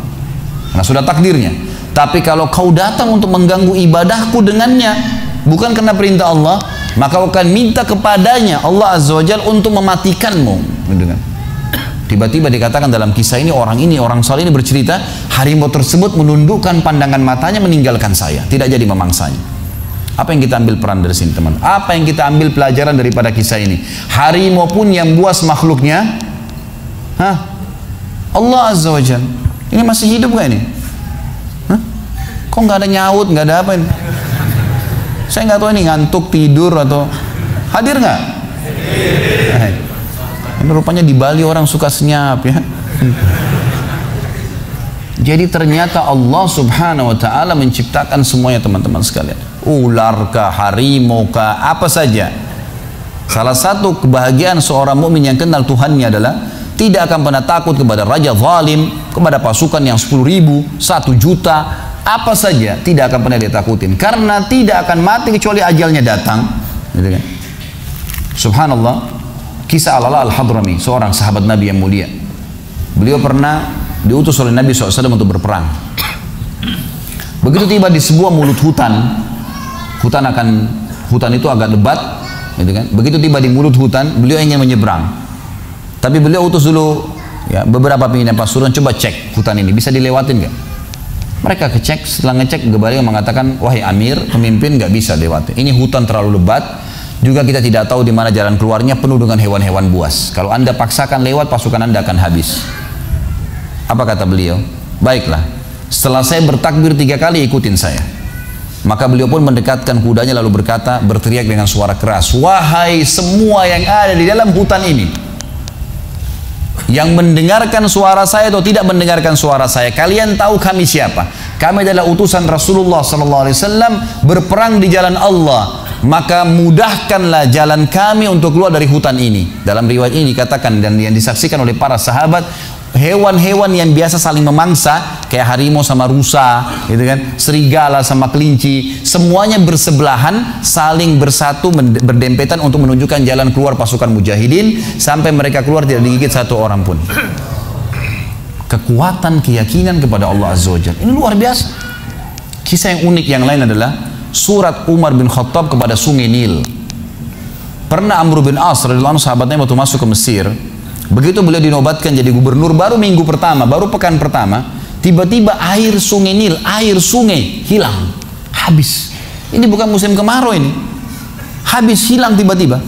Karena sudah takdirnya. Tapi kalau kau datang untuk mengganggu ibadahku dengannya, bukan karena perintah Allah, maka kau akan minta kepadanya Allah Azza wa Jalla untuk mematikanmu. Tiba-tiba dikatakan dalam kisah ini, orang saleh ini bercerita, harimau tersebut menundukkan pandangan matanya meninggalkan saya, tidak jadi memangsanya. Apa yang kita ambil peran dari sini, teman? Apa yang kita ambil pelajaran daripada kisah ini? Harimau pun yang buas makhluknya, Allah Azza wa Jalla. Ini masih hidup gak ini? Kok nggak ada nyaut, nggak ada apa ini? Saya nggak tahu ini ngantuk, tidur atau hadir nggak? Ini rupanya di Bali orang suka senyap ya. Jadi ternyata Allah Subhanahu wa Ta'ala menciptakan semuanya, teman-teman sekalian. Ular kah, harimau kah, apa saja. Salah satu kebahagiaan seorang mukmin yang kenal Tuhannya adalah tidak akan pernah takut kepada raja zalim, kepada pasukan yang 10.000, 1 juta. Apa saja tidak akan pernah ditakutin, karena tidak akan mati kecuali ajalnya datang, gitu kan? Subhanallah, kisah Al-Ala Al-Hadrami, seorang sahabat Nabi yang mulia. Beliau pernah diutus oleh Nabi SAW untuk berperang. Begitu tiba di sebuah mulut hutan, hutan itu agak lebat, gitu kan? Begitu tiba di mulut hutan, beliau ingin menyeberang, tapi beliau utus dulu ya beberapa pimpinan pasukan, coba cek hutan ini bisa dilewatin nggak? Mereka kecek, setelah ngecek kembali mengatakan, wahai Amir, pemimpin nggak bisa lewati. Ini hutan terlalu lebat, juga kita tidak tahu di mana jalan keluarnya, penuh dengan hewan-hewan buas. Kalau Anda paksakan lewat, pasukan Anda akan habis. Apa kata beliau? Baiklah, setelah saya bertakbir 3 kali, ikutin saya. Maka beliau pun mendekatkan kudanya lalu berkata, berteriak dengan suara keras, wahai semua yang ada di dalam hutan ini, yang mendengarkan suara saya atau tidak mendengarkan suara saya, kalian tahu kami siapa? Kami adalah utusan Rasulullah SAW berperang di jalan Allah. Maka mudahkanlah jalan kami untuk keluar dari hutan ini. Dalam riwayat ini dikatakan dan yang disaksikan oleh para sahabat, hewan-hewan yang biasa saling memangsa kayak harimau sama rusa, gitu kan, serigala sama kelinci, semuanya bersebelahan, saling bersatu berdempetan untuk menunjukkan jalan keluar pasukan mujahidin sampai mereka keluar tidak digigit 1 orang pun. Kekuatan keyakinan kepada Allah Azza wa Jalla ini luar biasa. Kisah yang unik yang lain adalah surat Umar bin Khattab kepada Sungai Nil. Pernah Amr bin As radhiyallahu anhu, sahabatnya waktu masuk ke Mesir, begitu beliau dinobatkan jadi gubernur, baru minggu pertama, baru pekan pertama, tiba-tiba air Sungai Nil, air sungai hilang, habis. Ini bukan musim kemarau ini, habis, hilang tiba-tiba.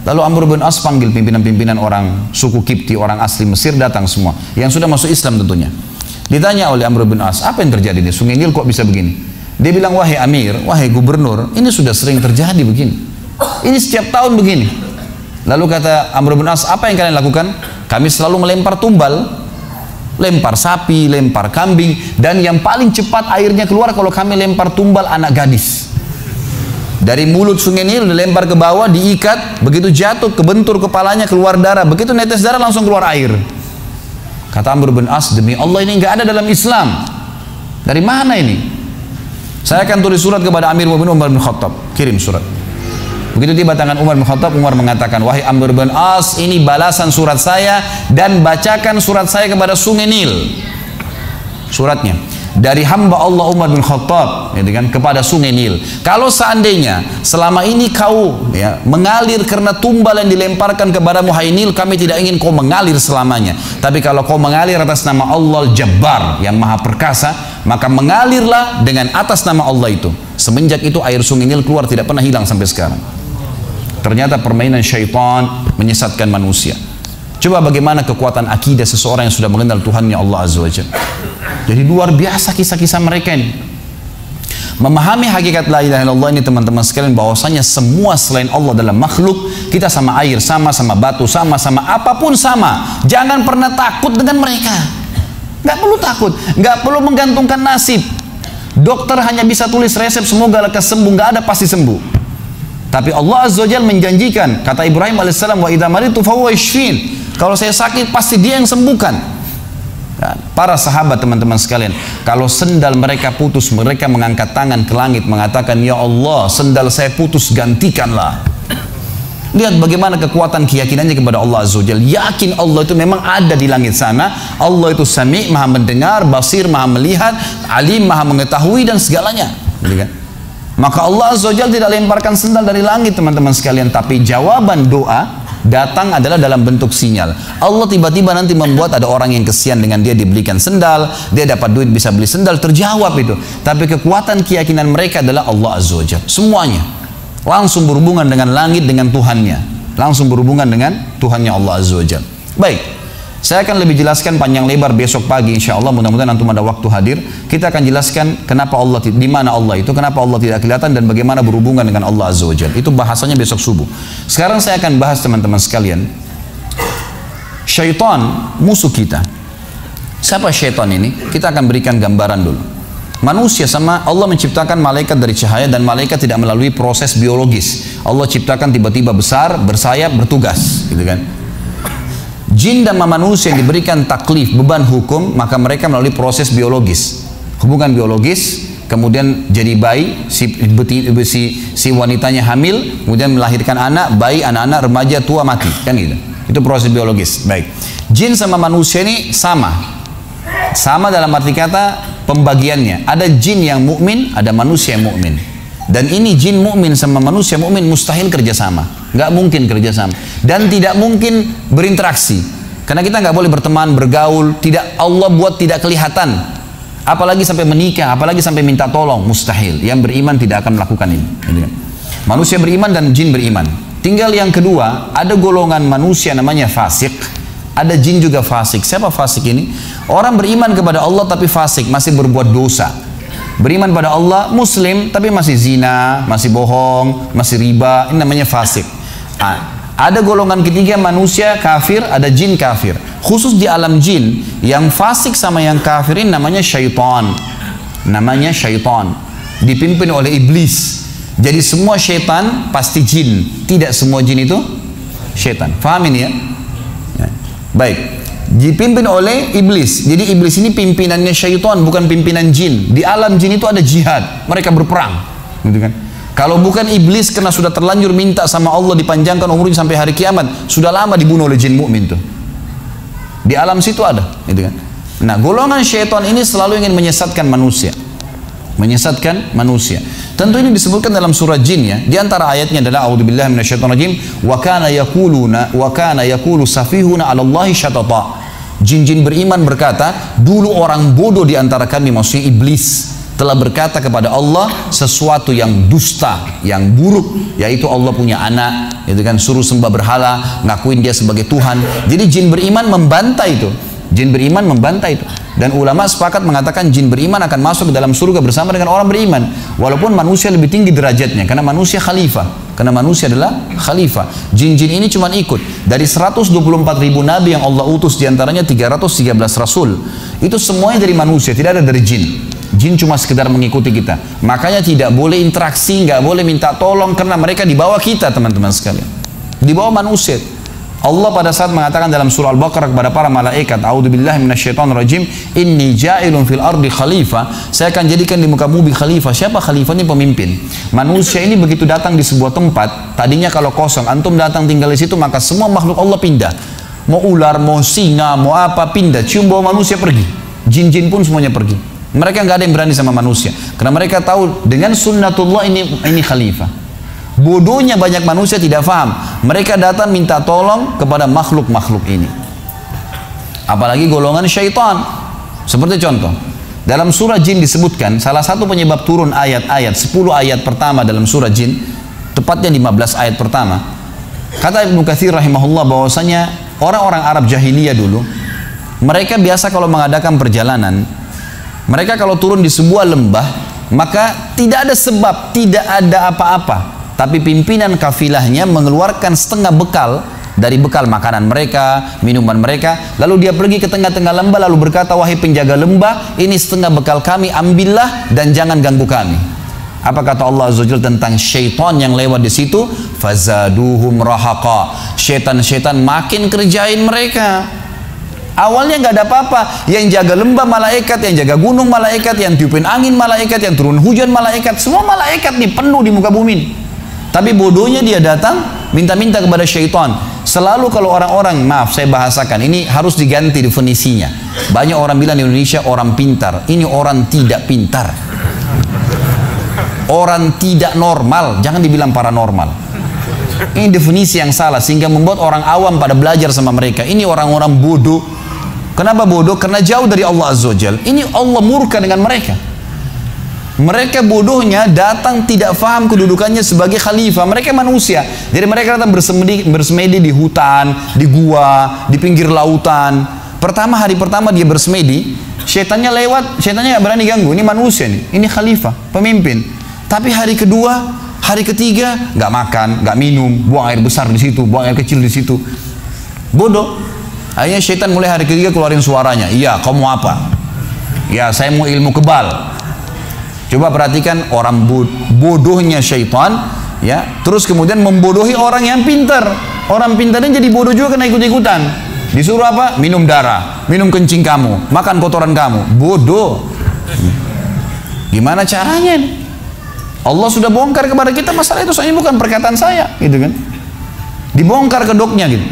Lalu Amr bin As panggil pimpinan-pimpinan orang suku Kipti, orang asli Mesir, datang semua, yang sudah masuk Islam tentunya. Ditanya oleh Amr bin As, apa yang terjadi nih? Sungai Nil kok bisa begini? Dia bilang, wahai Amir, wahai gubernur, ini sudah sering terjadi begini. Ini setiap tahun begini. Lalu kata Amr bin As, apa yang kalian lakukan? Kami selalu melempar tumbal, lempar sapi, lempar kambing, dan yang paling cepat airnya keluar kalau kami lempar tumbal anak gadis. Dari mulut Sungai Nil dilempar ke bawah, diikat, begitu jatuh, kebentur kepalanya, keluar darah, begitu netes darah langsung keluar air. Kata Amr bin As, demi Allah ini nggak ada dalam Islam. Dari mana ini? Saya akan tulis surat kepada Amir bin Umar bin Khattab, kirim surat. Begitu tiba tangan Umar bin Khattab, Umar mengatakan, wahai Amr bin As, ini balasan surat saya, dan bacakan surat saya kepada Sungai Nil. Suratnya dari hamba Allah Umar bin Khattab, ya, kepada Sungai Nil. Kalau seandainya selama ini kau mengalir karena tumbal yang dilemparkan kepadamu, hai Nil, kami tidak ingin kau mengalir selamanya. Tapi kalau kau mengalir atas nama Allah Al-Jabbar yang Maha Perkasa, maka mengalirlah dengan atas nama Allah itu. Semenjak itu air Sungai Nil keluar, tidak pernah hilang sampai sekarang. Ternyata permainan syaitan menyesatkan manusia. Coba bagaimana kekuatan akidah seseorang yang sudah mengenal Tuhannya Allah Azza wa Jalla. Jadi luar biasa kisah-kisah mereka ini. Memahami hakikat la ilaha illallah ini, teman-teman sekalian, bahwasanya semua selain Allah dalam makhluk, kita sama air, sama batu, sama apapun sama. Jangan pernah takut dengan mereka. Nggak perlu takut, nggak perlu menggantungkan nasib. Dokter hanya bisa tulis resep semoga lekas sembuh, nggak ada pasti sembuh. Tapi Allah Azza wa Jalla menjanjikan, kata Ibrahim alaihissalam, wa idza maritu fahuwa yashfin. Kalau saya sakit pasti Dia yang sembuhkan. Para sahabat, teman-teman sekalian, kalau sendal mereka putus, mereka mengangkat tangan ke langit mengatakan, ya Allah, sendal saya putus, gantikanlah. Lihat bagaimana kekuatan keyakinannya kepada Allah Azza wa Jalla. Yakin Allah itu memang ada di langit sana. Allah itu Sami', maha mendengar, Basir, maha melihat, Alim, maha mengetahui dan segalanya. Gitu kan? Maka Allah Azza wa Jalla tidak lemparkan sendal dari langit teman-teman sekalian. Tapi jawaban doa datang adalah dalam bentuk sinyal. Allah tiba-tiba nanti membuat ada orang yang kesian dengan dia dibelikan sendal, dia dapat duit bisa beli sendal, terjawab itu. Tapi kekuatan keyakinan mereka adalah Allah Azza wa Jalla. Semuanya langsung berhubungan dengan langit, dengan Tuhannya. Langsung berhubungan dengan Tuhannya Allah Azza wa Jalla. Baik, saya akan lebih jelaskan panjang lebar besok pagi insya Allah. Mudah-mudahan antum ada waktu hadir. Kita akan jelaskan kenapa Allah, di mana Allah itu, kenapa Allah tidak kelihatan dan bagaimana berhubungan dengan Allah Azza wa Jalla. Itu bahasanya besok subuh. Sekarang saya akan bahas teman-teman sekalian. Syaitan musuh kita. Siapa syaitan ini? Kita akan berikan gambaran dulu. Manusia sama Allah menciptakan malaikat dari cahaya dan malaikat tidak melalui proses biologis. Allah ciptakan tiba-tiba besar, bersayap, bertugas, gitu kan? Jin dan manusia yang diberikan taklif, beban hukum, maka mereka melalui proses biologis, hubungan biologis, kemudian jadi bayi, si wanitanya hamil, kemudian melahirkan anak, bayi, anak-anak, remaja, tua, mati, kan gitu. Itu proses biologis. Baik, jin sama manusia ini sama dalam arti kata pembagiannya. Ada jin yang mukmin, ada manusia yang mukmin. Dan ini jin mukmin sama manusia mukmin mustahil kerjasama, nggak mungkin kerjasama, dan tidak mungkin berinteraksi, karena kita nggak boleh berteman, bergaul, tidak, Allah buat tidak kelihatan, apalagi sampai menikah, apalagi sampai minta tolong, mustahil. Yang beriman tidak akan melakukan ini. Manusia beriman dan jin beriman. Tinggal yang kedua, ada golongan manusia namanya fasik, ada jin juga fasik. Siapa fasik ini? Orang beriman kepada Allah tapi fasik, masih berbuat dosa. Beriman pada Allah, muslim, tapi masih zina, masih bohong, masih riba, ini namanya fasik. Ada golongan ketiga manusia kafir, ada jin kafir. Khusus di alam jin, yang fasik sama yang kafir ini namanya syaitan. Namanya syaitan. Dipimpin oleh iblis. Jadi semua syaitan pasti jin. Tidak semua jin itu syaitan. Faham ini ya? Baik. Dipimpin oleh iblis. Jadi iblis ini pimpinannya syaitan, bukan pimpinan jin. Di alam jin itu ada jihad, mereka berperang, gitu kan? Kalau bukan iblis karena sudah terlanjur minta sama Allah dipanjangkan umurnya sampai hari kiamat, sudah lama dibunuh oleh jin mukmin tuh. Di alam situ ada, gitu kan? Nah, golongan syaitan ini selalu ingin menyesatkan manusia. Menyesatkan manusia. Tentu ini disebutkan dalam surah jin ya. Di antara ayatnya adalah a'udzubillahi minasyaitonirrajim wa kana yaqulu safihuna 'alallahi syatata. Jin-jin beriman berkata, dulu orang bodoh di antara kami, maksudnya iblis, telah berkata kepada Allah sesuatu yang dusta, yang buruk, yaitu Allah punya anak, itu kan, suruh sembah berhala, ngakuin dia sebagai Tuhan. Jadi jin beriman membantah itu. Jin beriman membantah itu. Dan ulama sepakat mengatakan jin beriman akan masuk ke dalam surga bersama dengan orang beriman. Walaupun manusia lebih tinggi derajatnya, karena manusia khalifah. Karena manusia adalah khalifah. Jin-jin ini cuma ikut. Dari 124.000 nabi yang Allah utus, diantaranya 313 rasul. Itu semuanya dari manusia, tidak ada dari jin. Jin cuma sekedar mengikuti kita. Makanya tidak boleh interaksi, nggak boleh minta tolong, karena mereka di bawah kita teman-teman sekalian. Di bawah manusia. Allah pada saat mengatakan dalam surah Al-Baqarah kepada para malaikat, a'udzubillahi minasyaitonirrajim, inni ja'ilun fil ardi khalifah, saya akan jadikan di muka bumi khalifah. Siapa khalifah? Ini pemimpin. Manusia ini begitu datang di sebuah tempat, tadinya kalau kosong, antum datang tinggal di situ, maka semua makhluk Allah pindah. Mau ular, mau singa, mau apa, pindah. Cium bau manusia, pergi. Jin-jin pun semuanya pergi. Mereka nggak ada yang berani sama manusia, karena mereka tahu dengan sunnatullah ini khalifah. Bodohnya banyak manusia tidak faham. Mereka datang minta tolong kepada makhluk-makhluk ini. Apalagi golongan syaitan. Seperti contoh, dalam surah jin disebutkan salah satu penyebab turun ayat-ayat 10 ayat pertama dalam surah jin, tepatnya 15 ayat pertama. Kata Ibnu Katsir rahimahullah bahwasanya orang-orang Arab jahiliyah dulu, mereka biasa kalau mengadakan perjalanan, mereka kalau turun di sebuah lembah, maka tidak ada sebab, tidak ada apa-apa, tapi pimpinan kafilahnya mengeluarkan setengah bekal dari bekal makanan mereka, minuman mereka, lalu dia pergi ke tengah-tengah lembah lalu berkata, wahai penjaga lembah, ini setengah bekal kami, ambillah dan jangan ganggu kami. Apa kata Allah Azza wa Jalla tentang syaitan yang lewat di situ? Fazaduhum rahaqa. Syaitan-syaitan makin kerjain mereka. Awalnya nggak ada apa-apa, yang jaga lembah malaikat, yang jaga gunung malaikat, yang tiupin angin malaikat, yang turun hujan malaikat, semua malaikat nih penuh di muka bumi. Tapi bodohnya dia datang minta-minta kepada syaitan. Selalu kalau orang-orang, maaf saya bahasakan, ini harus diganti definisinya. Banyak orang bilang di Indonesia orang pintar, ini orang tidak pintar. Orang tidak normal, jangan dibilang paranormal. Ini definisi yang salah sehingga membuat orang awam pada belajar sama mereka. Ini orang-orang bodoh. Kenapa bodoh? Karena jauh dari Allah Azza wa Jalla. Ini Allah murka dengan mereka. Mereka bodohnya datang tidak faham kedudukannya sebagai khalifah. Mereka manusia. Jadi mereka datang bersemedi di hutan, di gua, di pinggir lautan. Hari pertama dia bersemedi, syaitannya lewat, syaitannya nggak berani ganggu. Ini manusia nih, ini khalifah, pemimpin. Tapi hari kedua, hari ketiga nggak makan, nggak minum, buang air besar di situ, buang air kecil di situ. Bodoh. Akhirnya syaitan mulai hari ketiga keluarin suaranya. Iya, kamu apa? Ya, saya mau ilmu kebal. Coba perhatikan orang bodohnya syaitan, ya. Terus kemudian membodohi orang yang pintar. Orang pintarnya jadi bodoh juga kena ikut-ikutan. Disuruh apa? Minum darah, minum kencing kamu, makan kotoran kamu. Bodoh. Gimana caranya nih? Allah sudah bongkar kepada kita masalah itu, soalnya bukan perkataan saya, gitu kan? Dibongkar kedoknya gitu.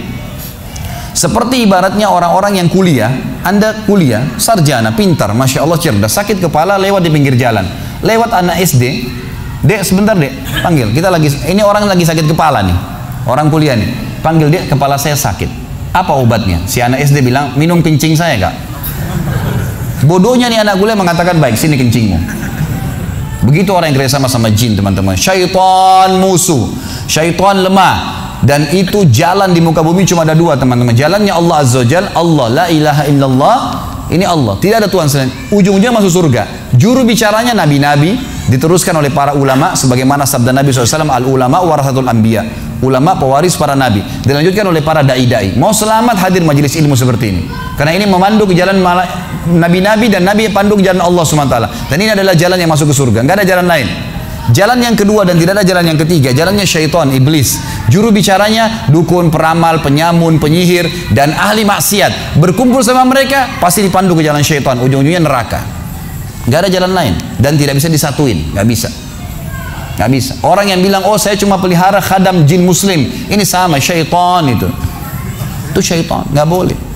Seperti ibaratnya orang-orang yang kuliah, Anda kuliah, sarjana, pintar, Masya Allah cerdas, sakit kepala lewat di pinggir jalan. Lewat anak SD, Dek sebentar Dek, panggil, kita lagi, ini orang lagi sakit kepala nih, orang kuliah nih, panggil Dek, kepala saya sakit, apa obatnya? Si anak SD bilang, minum kencing saya Kak. Bodohnya nih anak kuliah mengatakan, baik sini kencingmu. Begitu orang yang kerjasama sama jin teman-teman. Syaitan musuh, syaitan lemah. Dan itu jalan di muka bumi cuma ada dua teman-teman. Jalannya Allah Azza wa Jalla, Allah, la ilaha illallah. Ini Allah, tidak ada Tuhan selain. Ujung-ujungnya masuk surga. Juru bicaranya nabi-nabi, diteruskan oleh para ulama sebagaimana sabda Nabi SAW, al-ulama warasatul anbiya. Ulama pewaris para nabi. Dilanjutkan oleh para dai-dai. Mau selamat hadir majelis ilmu seperti ini. Karena ini memandu ke jalan nabi-nabi dan nabi yang pandu ke jalan Allah SWT. Dan ini adalah jalan yang masuk ke surga. Enggak ada jalan lain. Jalan yang kedua dan tidak ada jalan yang ketiga, jalannya syaitan, iblis. Juru bicaranya dukun, peramal, penyamun, penyihir dan ahli maksiat. Berkumpul sama mereka pasti dipandu ke jalan syaitan, ujung-ujungnya neraka. Nggak ada jalan lain dan tidak bisa disatuin, nggak bisa. Nggak bisa. Orang yang bilang, oh saya cuma pelihara khadam jin muslim, ini sama syaitan itu. Itu syaitan, nggak boleh.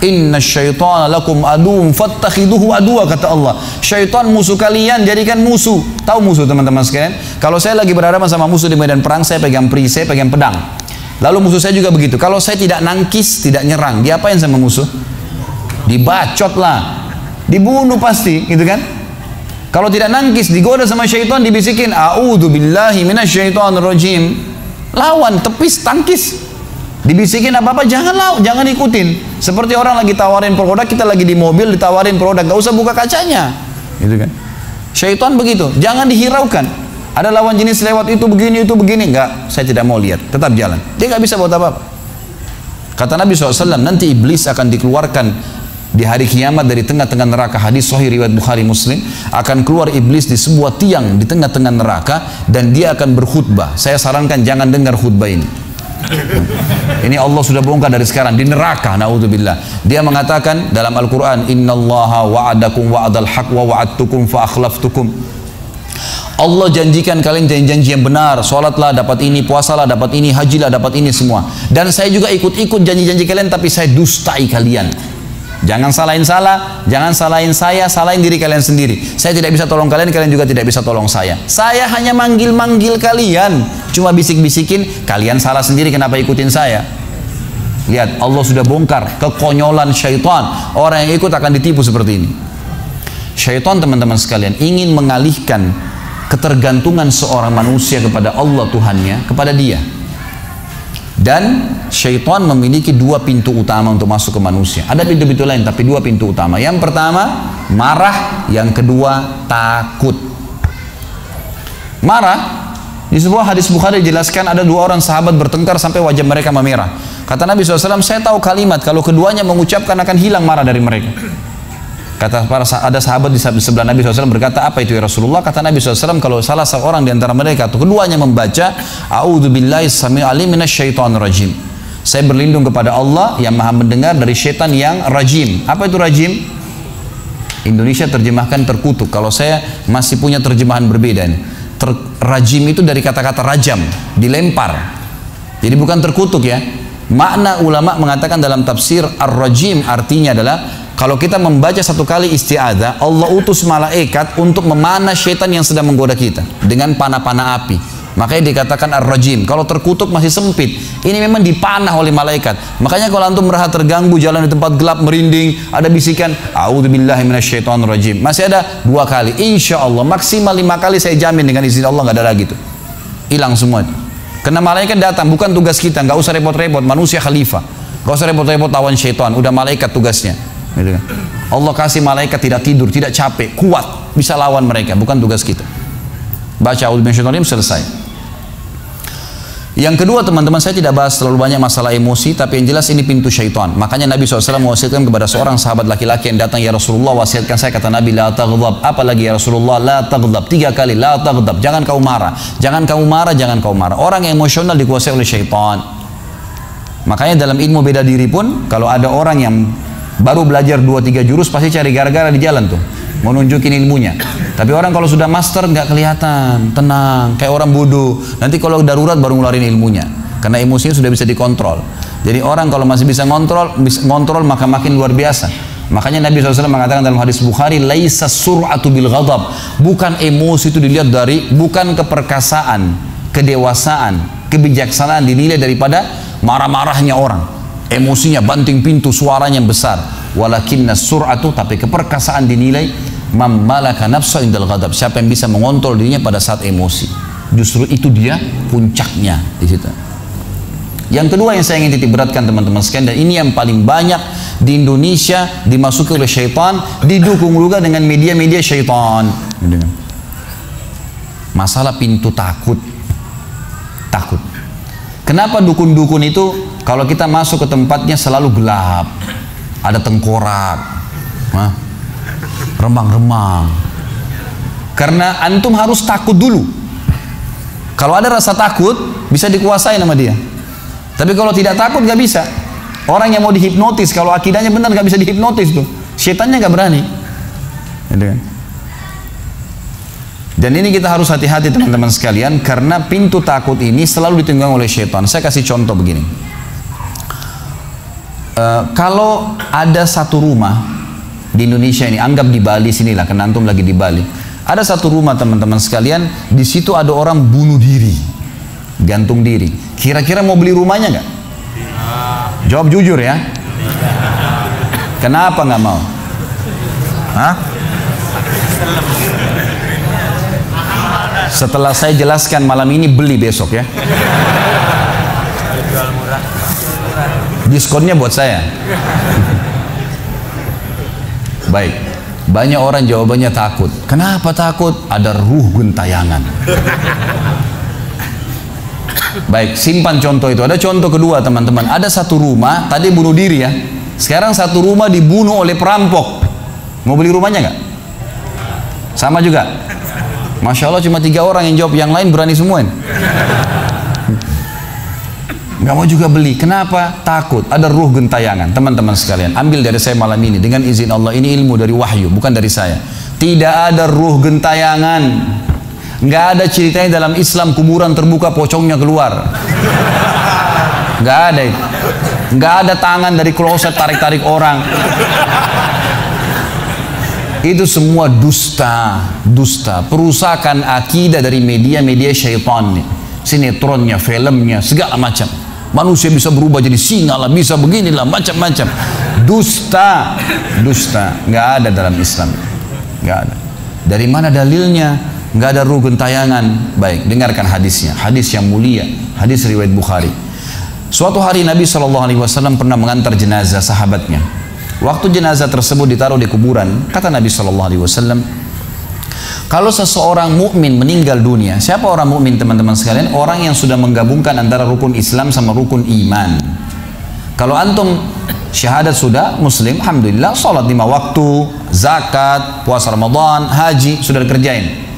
Inna syaitana lakum aduun fattakhiduhu aduwa, kata Allah. Syaitan musuh kalian, jadikan musuh. Tahu musuh teman-teman sekalian? Kalau saya lagi berhadapan sama musuh di medan perang, saya pegang perisai, pegang pedang. Lalu musuh saya juga begitu. Kalau saya tidak nangkis, tidak nyerang, diapain sama musuh? Dibacot lah, dibunuh pasti, gitu kan? Kalau tidak nangkis, digoda sama syaitan, dibisikin, a'udzu billahi minasyaitonir rajim. Lawan, tepis, tangkis. Dibisikin apa-apa, jangan ikutin. Seperti orang lagi tawarin produk, kita lagi di mobil ditawarin produk, gak usah buka kacanya, gitu kan? Syaitan begitu, jangan dihiraukan. Ada lawan jenis lewat itu begini, enggak, saya tidak mau lihat, tetap jalan. Dia gak bisa buat apa-apa. Kata Nabi SAW, nanti iblis akan dikeluarkan di hari kiamat dari tengah-tengah neraka. Hadis sahih riwayat Bukhari Muslim. Akan keluar iblis di sebuah tiang di tengah-tengah neraka dan dia akan berkhutbah. Saya sarankan jangan dengar khutbah ini. Ini Allah sudah bongkar dari sekarang di neraka, naudzubillah. Dia mengatakan dalam Al-Quran, innallaha wa'adakum wa'adal haq wa wa'adtukum fa akhlaftukum. Allah janjikan kalian janji-janji yang benar, sholatlah dapat ini, puasalah dapat ini, hajilah dapat ini semua. Dan saya juga ikut-ikut janji-janji kalian, tapi saya dustai kalian. Jangan salahin saya, salahin diri kalian sendiri. Saya tidak bisa tolong kalian, kalian juga tidak bisa tolong saya. Saya hanya manggil-manggil kalian, cuma bisik-bisikin, kalian salah sendiri, kenapa ikutin saya? Lihat, Allah sudah bongkar kekonyolan syaitan. Orang yang ikut akan ditipu seperti ini. Syaitan teman-teman sekalian ingin mengalihkan ketergantungan seorang manusia kepada Allah Tuhannya, kepada dia. Dan syaitan memiliki dua pintu utama untuk masuk ke manusia. Ada pintu-pintu lain, tapi dua pintu utama. Yang pertama, marah. Yang kedua, takut. Marah. Di sebuah hadis Bukhari dijelaskan ada dua orang sahabat bertengkar sampai wajah mereka memerah. Kata Nabi SAW, saya tahu kalimat kalau keduanya mengucapkan akan hilang marah dari mereka. Kata ada sahabat di sebelah Nabi SAW berkata, apa itu ya Rasulullah? Kata Nabi SAW, kalau salah seorang di antara mereka atau keduanya membaca, a'udzu billahi samii'il 'alim minasyaitonir rajim. Saya berlindung kepada Allah yang maha mendengar dari syaitan yang rajim. Apa itu rajim? Indonesia terjemahkan terkutuk. Kalau saya masih punya terjemahan berbeda nih. Rajim itu dari kata-kata rajam, dilempar. Jadi bukan terkutuk ya. Makna ulama mengatakan dalam tafsir ar-rajim artinya adalah kalau kita membaca satu kali isti'adzah, Allah utus malaikat untuk memanah syaitan yang sedang menggoda kita dengan panah-panah api. Makanya dikatakan ar-rajim. Kalau terkutuk masih sempit. Ini memang dipanah oleh malaikat. Makanya kalau antum merasa terganggu jalan di tempat gelap merinding, ada bisikan a'udzubillahi minasyaitonirrajim. Masih ada 2 kali. Insya Allah maksimal 5 kali saya jamin dengan izin Allah nggak ada lagi itu. Hilang semua itu. Karena malaikat datang, bukan tugas kita, nggak usah repot-repot, manusia khalifah, nggak usah repot-repot lawan syaitan, udah malaikat tugasnya. Gitu kan. Allah kasih malaikat tidak tidur, tidak capek, kuat, bisa lawan mereka, bukan tugas kita. Baca a'udzubillahi selesai. Yang kedua teman-teman, saya tidak bahas terlalu banyak masalah emosi, tapi yang jelas ini pintu syaitan. Makanya Nabi SAW mewasiatkan kepada seorang sahabat laki-laki yang datang, ya Rasulullah wasiatkan saya, kata Nabi, la taghdab. Apalagi ya Rasulullah, la taghdab. 3 kali, la taghdab. Jangan kau marah, jangan kau marah, jangan kau marah. Orang yang emosional dikuasai oleh syaitan. Makanya dalam ilmu beda diri pun, kalau ada orang yang baru belajar 2-3 jurus, pasti cari gara-gara di jalan tuh, mau nunjukin ilmunya. Tapi orang kalau sudah master nggak kelihatan, tenang, kayak orang bodoh. Nanti kalau darurat baru ngeluarin ilmunya, karena emosinya sudah bisa dikontrol. Jadi orang kalau masih bisa ngontrol maka makin luar biasa. Makanya Nabi SAW mengatakan dalam hadis Bukhari, laisa sur'atu bil ghadab. Bukan emosi itu dilihat dari, bukan keperkasaan, kedewasaan, kebijaksanaan dinilai daripada marah-marahnya orang. Emosinya banting pintu, suaranya besar. Walakinna sur'atu, tapi keperkasaan dinilai mammalaka nafsa indal ghadab, siapa yang bisa mengontrol dirinya pada saat emosi. Justru itu dia puncaknya di situ. Yang kedua yang saya ingin titik beratkan teman-teman sekalian, dan ini yang paling banyak di Indonesia dimasuki oleh syaitan, didukung juga dengan media-media syaitan. Masalah pintu takut. Takut. Kenapa dukun-dukun itu kalau kita masuk ke tempatnya selalu gelap, ada tengkorak, remang-remang? Karena antum harus takut dulu. Kalau ada rasa takut bisa dikuasai sama dia. Tapi kalau tidak takut nggak bisa. Orang yang mau dihipnotis, kalau akidahnya benar nggak bisa dihipnotis tuh. Setannya nggak berani. Dan ini kita harus hati-hati teman-teman sekalian, karena pintu takut ini selalu ditunggang oleh syaitan. Saya kasih contoh begini. Kalau ada satu rumah di Indonesia ini, anggap di Bali sinilah, karena antum lagi di Bali. Ada satu rumah teman-teman sekalian, di situ ada orang bunuh diri, gantung diri. Kira-kira mau beli rumahnya nggak? Jawab jujur ya. Kenapa nggak mau? Hah? Setelah saya jelaskan malam ini, beli besok ya. Diskonnya buat saya. Baik, banyak orang jawabannya takut. Kenapa takut? Ada ruh gentayangan. Baik, simpan contoh itu. Ada contoh kedua teman-teman. Ada satu rumah, tadi bunuh diri ya. Sekarang satu rumah dibunuh oleh perampok. Mau beli rumahnya nggak? Sama juga. Masya Allah cuma 3 orang yang jawab, yang lain berani semua. Nggak mau juga beli. Kenapa? Takut. Ada ruh gentayangan. Teman-teman sekalian, ambil dari saya malam ini dengan izin Allah. Ini ilmu dari wahyu, bukan dari saya. Tidak ada ruh gentayangan. Nggak ada ceritanya dalam Islam kuburan terbuka pocongnya keluar. Nggak ada itu. Nggak ada tangan dari kloset tarik-tarik orang. Itu semua dusta, dusta, perusakan akidah dari media-media syaitan nih. Sinetronnya, filmnya, segala macam. Manusia bisa berubah jadi singa lah, bisa beginilah, macam-macam. Dusta, dusta, nggak ada dalam Islam, nggak ada. Dari mana dalilnya? Nggak ada ruh gentayangan. Baik, dengarkan hadisnya. Hadis yang mulia, hadis riwayat Bukhari. Suatu hari Nabi SAW pernah mengantar jenazah sahabatnya. Waktu jenazah tersebut ditaruh di kuburan, kata Nabi SAW, kalau seseorang mukmin meninggal dunia, siapa orang mukmin teman-teman sekalian? Orang yang sudah menggabungkan antara rukun Islam sama rukun iman. Kalau antum syahadat sudah, muslim, alhamdulillah, salat 5 waktu, zakat, puasa Ramadan, haji, sudah dikerjain.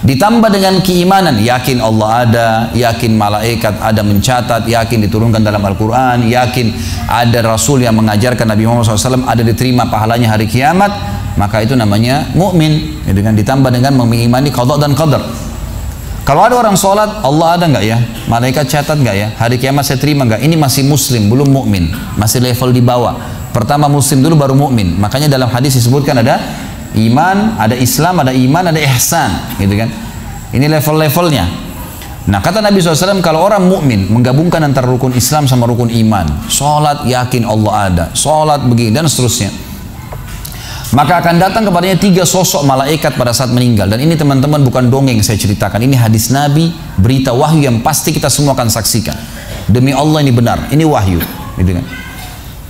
Ditambah dengan keimanan, yakin Allah ada, yakin malaikat ada mencatat, yakin diturunkan dalam Al-Quran, yakin ada Rasul yang mengajarkan Nabi Muhammad SAW, ada diterima pahalanya hari kiamat, maka itu namanya mukmin. Dengan ditambah dengan mengimani qada dan qadar. Kalau ada orang sholat, Allah ada nggak ya? Malaikat catat nggak ya? Hari kiamat saya terima nggak? Ini masih muslim, belum mukmin, masih level di bawah. Pertama muslim dulu baru mukmin. Makanya dalam hadis disebutkan ada iman, ada Islam, ada iman, ada ihsan, gitu kan? Ini level-levelnya. Nah kata Nabi SAW, kalau orang mukmin menggabungkan antara rukun Islam sama rukun iman, sholat yakin Allah ada, sholat begini dan seterusnya, maka akan datang kepadanya 3 sosok malaikat pada saat meninggal. Dan ini teman-teman bukan dongeng saya ceritakan, ini hadis Nabi, berita wahyu yang pasti kita semua akan saksikan. Demi Allah ini benar, ini wahyu, gitu kan.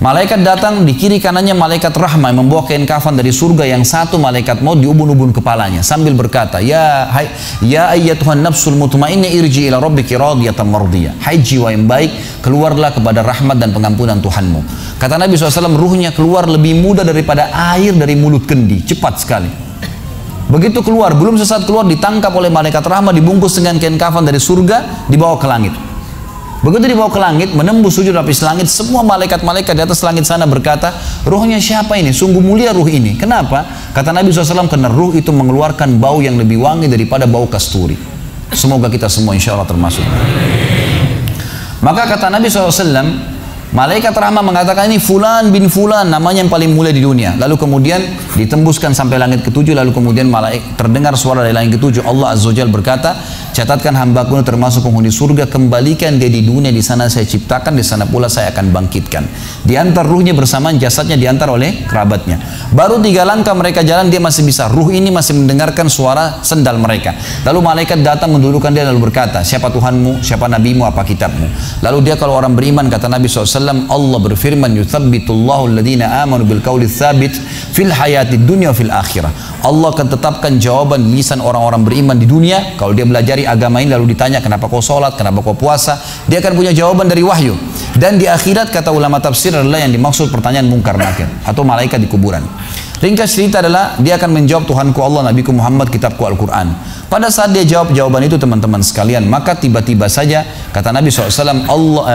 Malaikat datang, di kiri kanannya malaikat rahmah yang membawa kain kafan dari surga, yang satu malaikat maut diubun-ubun kepalanya sambil berkata, ya ayyatuhan nafsul mutmainnah irji ila rabbiki radiyatan mardiyah. Hai jiwa yang baik, keluarlah kepada rahmat dan pengampunan Tuhanmu. Kata Nabi SAW, ruhnya keluar lebih mudah daripada air dari mulut kendi, cepat sekali. Begitu keluar, belum sesaat keluar ditangkap oleh malaikat rahmah, dibungkus dengan kain kafan dari surga, dibawa ke langit. Begitu dibawa ke langit, menembus 7 lapis langit, semua malaikat-malaikat di atas langit sana berkata, ruhnya siapa ini? Sungguh mulia ruh ini. Kenapa? Kata Nabi SAW, karena ruh itu mengeluarkan bau yang lebih wangi daripada bau kasturi. Semoga kita semua insya Allah termasuk. Maka kata Nabi SAW, malaikat rahmah mengatakan ini fulan bin fulan, namanya yang paling mulia di dunia. Lalu kemudian ditembuskan sampai langit ke-7, lalu kemudian terdengar suara dari langit ke-7. Allah Azza wa Jalla berkata, catatkan hambaku ini termasuk penghuni surga, kembalikan dia di dunia, di sana saya ciptakan, di sana pula saya akan bangkitkan. Diantar ruhnya bersamaan jasadnya, diantar oleh kerabatnya. Baru 3 langkah mereka jalan, dia masih bisa, ruh ini masih mendengarkan suara sendal mereka. Lalu malaikat datang mendudukkan dia lalu berkata, siapa Tuhanmu, siapa nabimu, apa kitabmu? Lalu dia kalau orang beriman, kata Nabi SAW, Allah berfirman, yuthabbitullahu alladhina amanu bil qawli tsabit fil hayatid dunya fil akhirah. Allah akan tetapkan jawaban lisan orang-orang beriman di dunia. Kalau dia belajari agama ini lalu ditanya kenapa kau sholat, kenapa kau puasa, dia akan punya jawaban dari wahyu. Dan di akhirat kata ulama tafsir adalah yang dimaksud pertanyaan mungkar nakir atau malaikat di kuburan. Ringkas cerita adalah dia akan menjawab, Tuhanku Allah, Nabiku Muhammad, kitabku Al-Quran. Pada saat dia jawab jawaban itu teman-teman sekalian, maka tiba-tiba saja kata Nabi SAW,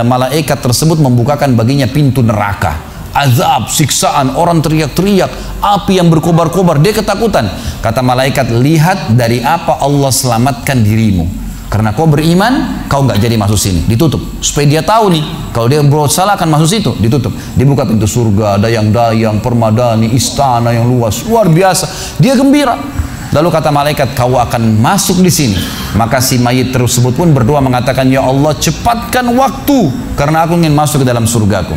malaikat tersebut membukakan baginya pintu neraka, azab, siksaan, orang teriak-teriak, api yang berkobar-kobar, dia ketakutan. Kata malaikat, lihat dari apa Allah selamatkan dirimu. Karena kau beriman, kau nggak jadi masuk sini, ditutup. Supaya dia tahu nih, kalau dia berbuat salah akan masuk situ, ditutup. Dibuka pintu surga, dayang-dayang, permadani, istana yang luas, luar biasa. Dia gembira. Lalu kata malaikat, kau akan masuk di sini. Maka si mayit tersebut pun berdoa mengatakan, ya Allah cepatkan waktu, karena aku ingin masuk ke dalam surgaku.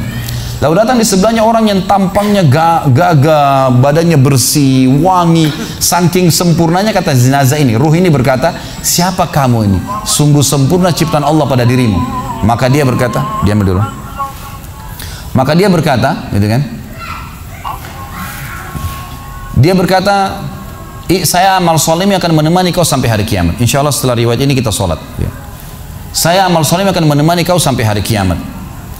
Lalu datang di sebelahnya orang yang tampangnya gagah, badannya bersih, wangi, saking sempurnanya kata jenazah ini. Ruh ini berkata, siapa kamu ini? Sungguh sempurna ciptaan Allah pada dirimu. Maka dia berkata, diam dulu. Maka dia berkata, gitu kan? Dia berkata, saya amal soleh akan menemani kau sampai hari kiamat. Insya Allah setelah riwayat ini kita sholat. Saya amal soleh akan menemani kau sampai hari kiamat.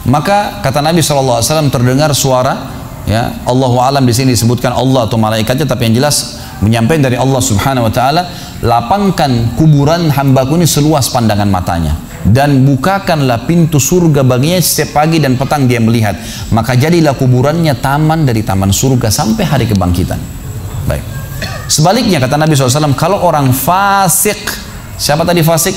Maka kata Nabi SAW terdengar suara, ya Allahu alam di sini disebutkan Allah atau malaikatnya, tapi yang jelas menyampaikan dari Allah Subhanahu Wa Taala, lapangkan kuburan hambaku ini seluas pandangan matanya dan bukakanlah pintu surga baginya setiap pagi dan petang dia melihat. Maka jadilah kuburannya taman dari taman surga sampai hari kebangkitan. Baik. Sebaliknya kata Nabi SAW, kalau orang fasik, siapa tadi fasik?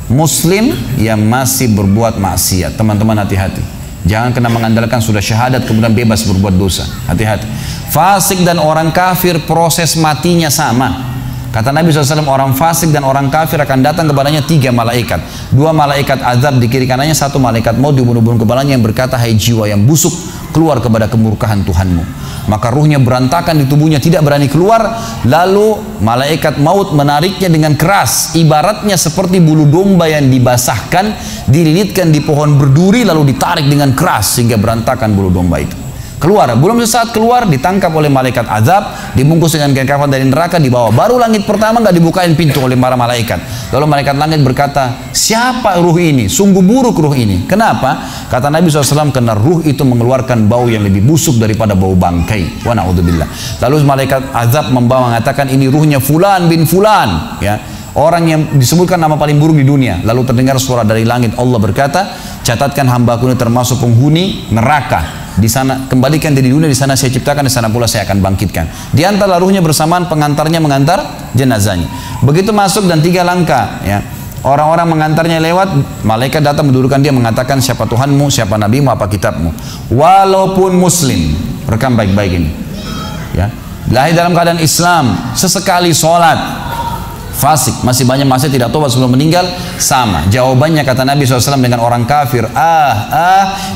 Muslim yang masih berbuat maksiat. Teman-teman hati-hati, jangan kena mengandalkan sudah syahadat kemudian bebas berbuat dosa. Hati-hati. Fasik dan orang kafir proses matinya sama. Kata Nabi SAW, orang fasik dan orang kafir akan datang kepadanya 3 malaikat. 2 malaikat azab di kiri kanannya, 1 malaikat maut di bunuh-bunuh kepalanya yang berkata, hai jiwa yang busuk, keluar kepada kemurkaan Tuhanmu. Maka ruhnya berantakan di tubuhnya, tidak berani keluar. Lalu malaikat maut menariknya dengan keras, ibaratnya seperti bulu domba yang dibasahkan, dililitkan di pohon berduri lalu ditarik dengan keras sehingga berantakan bulu domba itu. Keluar, belum sesaat keluar ditangkap oleh malaikat azab, dibungkus dengan kain kafan dari neraka, dibawa. Baru langit pertama nggak dibukain pintu oleh para malaikat. Lalu malaikat langit berkata, siapa ruh ini? Sungguh buruk ruh ini. Kenapa? Kata Nabi SAW, karena ruh itu mengeluarkan bau yang lebih busuk daripada bau bangkai. Wa na'udzubillah. Lalu malaikat azab membawa mengatakan, ini ruhnya fulan bin fulan, ya, orang yang disebutkan nama paling buruk di dunia. Lalu terdengar suara dari langit, Allah berkata, catatkan hambaku ini termasuk penghuni neraka. Di sana kembalikan dia di dunia, di sana saya ciptakan, di sana pula saya akan bangkitkan. Diantarlah ruhnya bersamaan pengantarnya mengantar jenazahnya. Begitu masuk dan 3 langkah, ya, Orang-orang mengantarnya lewat, malaikat datang mendudukkan dia, mengatakan siapa Tuhanmu, siapa nabimu, apa kitabmu. Walaupun muslim, rekam baik-baik ini. Ya, lahir dalam keadaan Islam, sesekali sholat, fasik, masih banyak masih tidak tobat sebelum meninggal, sama. Jawabannya kata Nabi SAW dengan orang kafir,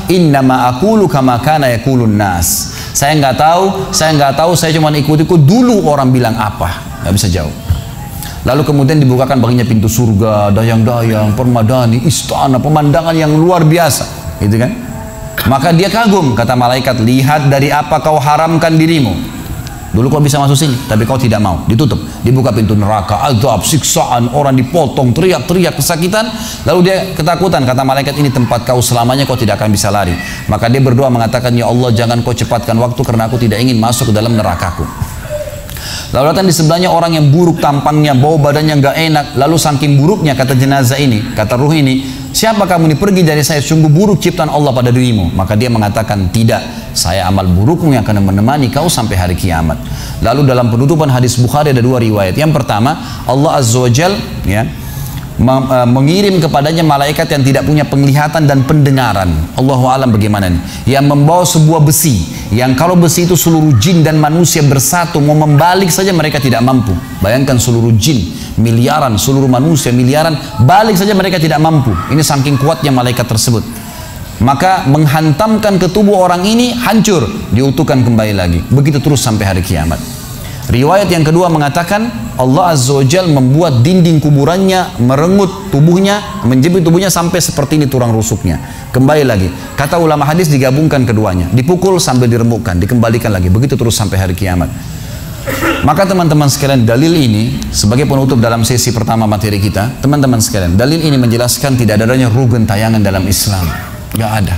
innama aqulu kama kana yaqulun nas. Saya nggak tahu, saya cuma ikut-ikut dulu orang bilang apa, nggak bisa jawab. Lalu kemudian dibukakan baginya pintu surga, dayang-dayang, permadani, istana, pemandangan yang luar biasa, gitu kan? Maka dia kagum, kata malaikat, lihat dari apa kau haramkan dirimu. Dulu kau bisa masuk sini, tapi kau tidak mau, ditutup, dibuka pintu neraka, azab, siksaan, orang dipotong, teriak-teriak kesakitan. Lalu dia ketakutan, kata malaikat, ini tempat kau selamanya, kau tidak akan bisa lari. Maka dia berdoa mengatakan, ya Allah, jangan kau cepatkan waktu karena aku tidak ingin masuk ke dalam nerakaku. Lalu datang di sebelahnya orang yang buruk tampangnya, bau badannya nggak enak. Lalu saking buruknya, kata jenazah ini, kata ruh ini, siapa kamu ini, pergi dari saya, sungguh buruk ciptaan Allah pada dirimu. Maka dia mengatakan, tidak, saya amal burukmu yang akan menemani kau sampai hari kiamat. Lalu dalam penutupan hadis Bukhari ada dua riwayat. Yang pertama, Allah Azza wa Jal ya, mengirim kepadanya malaikat yang tidak punya penglihatan dan pendengaran. Allahu alam bagaimana nih, yang membawa sebuah besi, yang kalau besi itu seluruh jin dan manusia bersatu mau membalik saja mereka tidak mampu. Bayangkan seluruh jin miliaran, seluruh manusia miliaran, balik saja mereka tidak mampu. Ini saking kuatnya malaikat tersebut. Maka menghantamkan ke tubuh orang ini, hancur, diutuhkan kembali lagi. Begitu terus sampai hari kiamat. Riwayat yang kedua mengatakan Allah Azza wa Jal membuat dinding kuburannya merengut tubuhnya, menjepit tubuhnya sampai seperti ini tulang rusuknya. Kembali lagi, kata ulama hadis digabungkan keduanya, dipukul sambil diremukkan, dikembalikan lagi, begitu terus sampai hari kiamat. Maka teman-teman sekalian, dalil ini sebagai penutup dalam sesi pertama materi kita, teman-teman sekalian, dalil ini menjelaskan tidak adanya ruh gentayangan dalam Islam, nggak ada.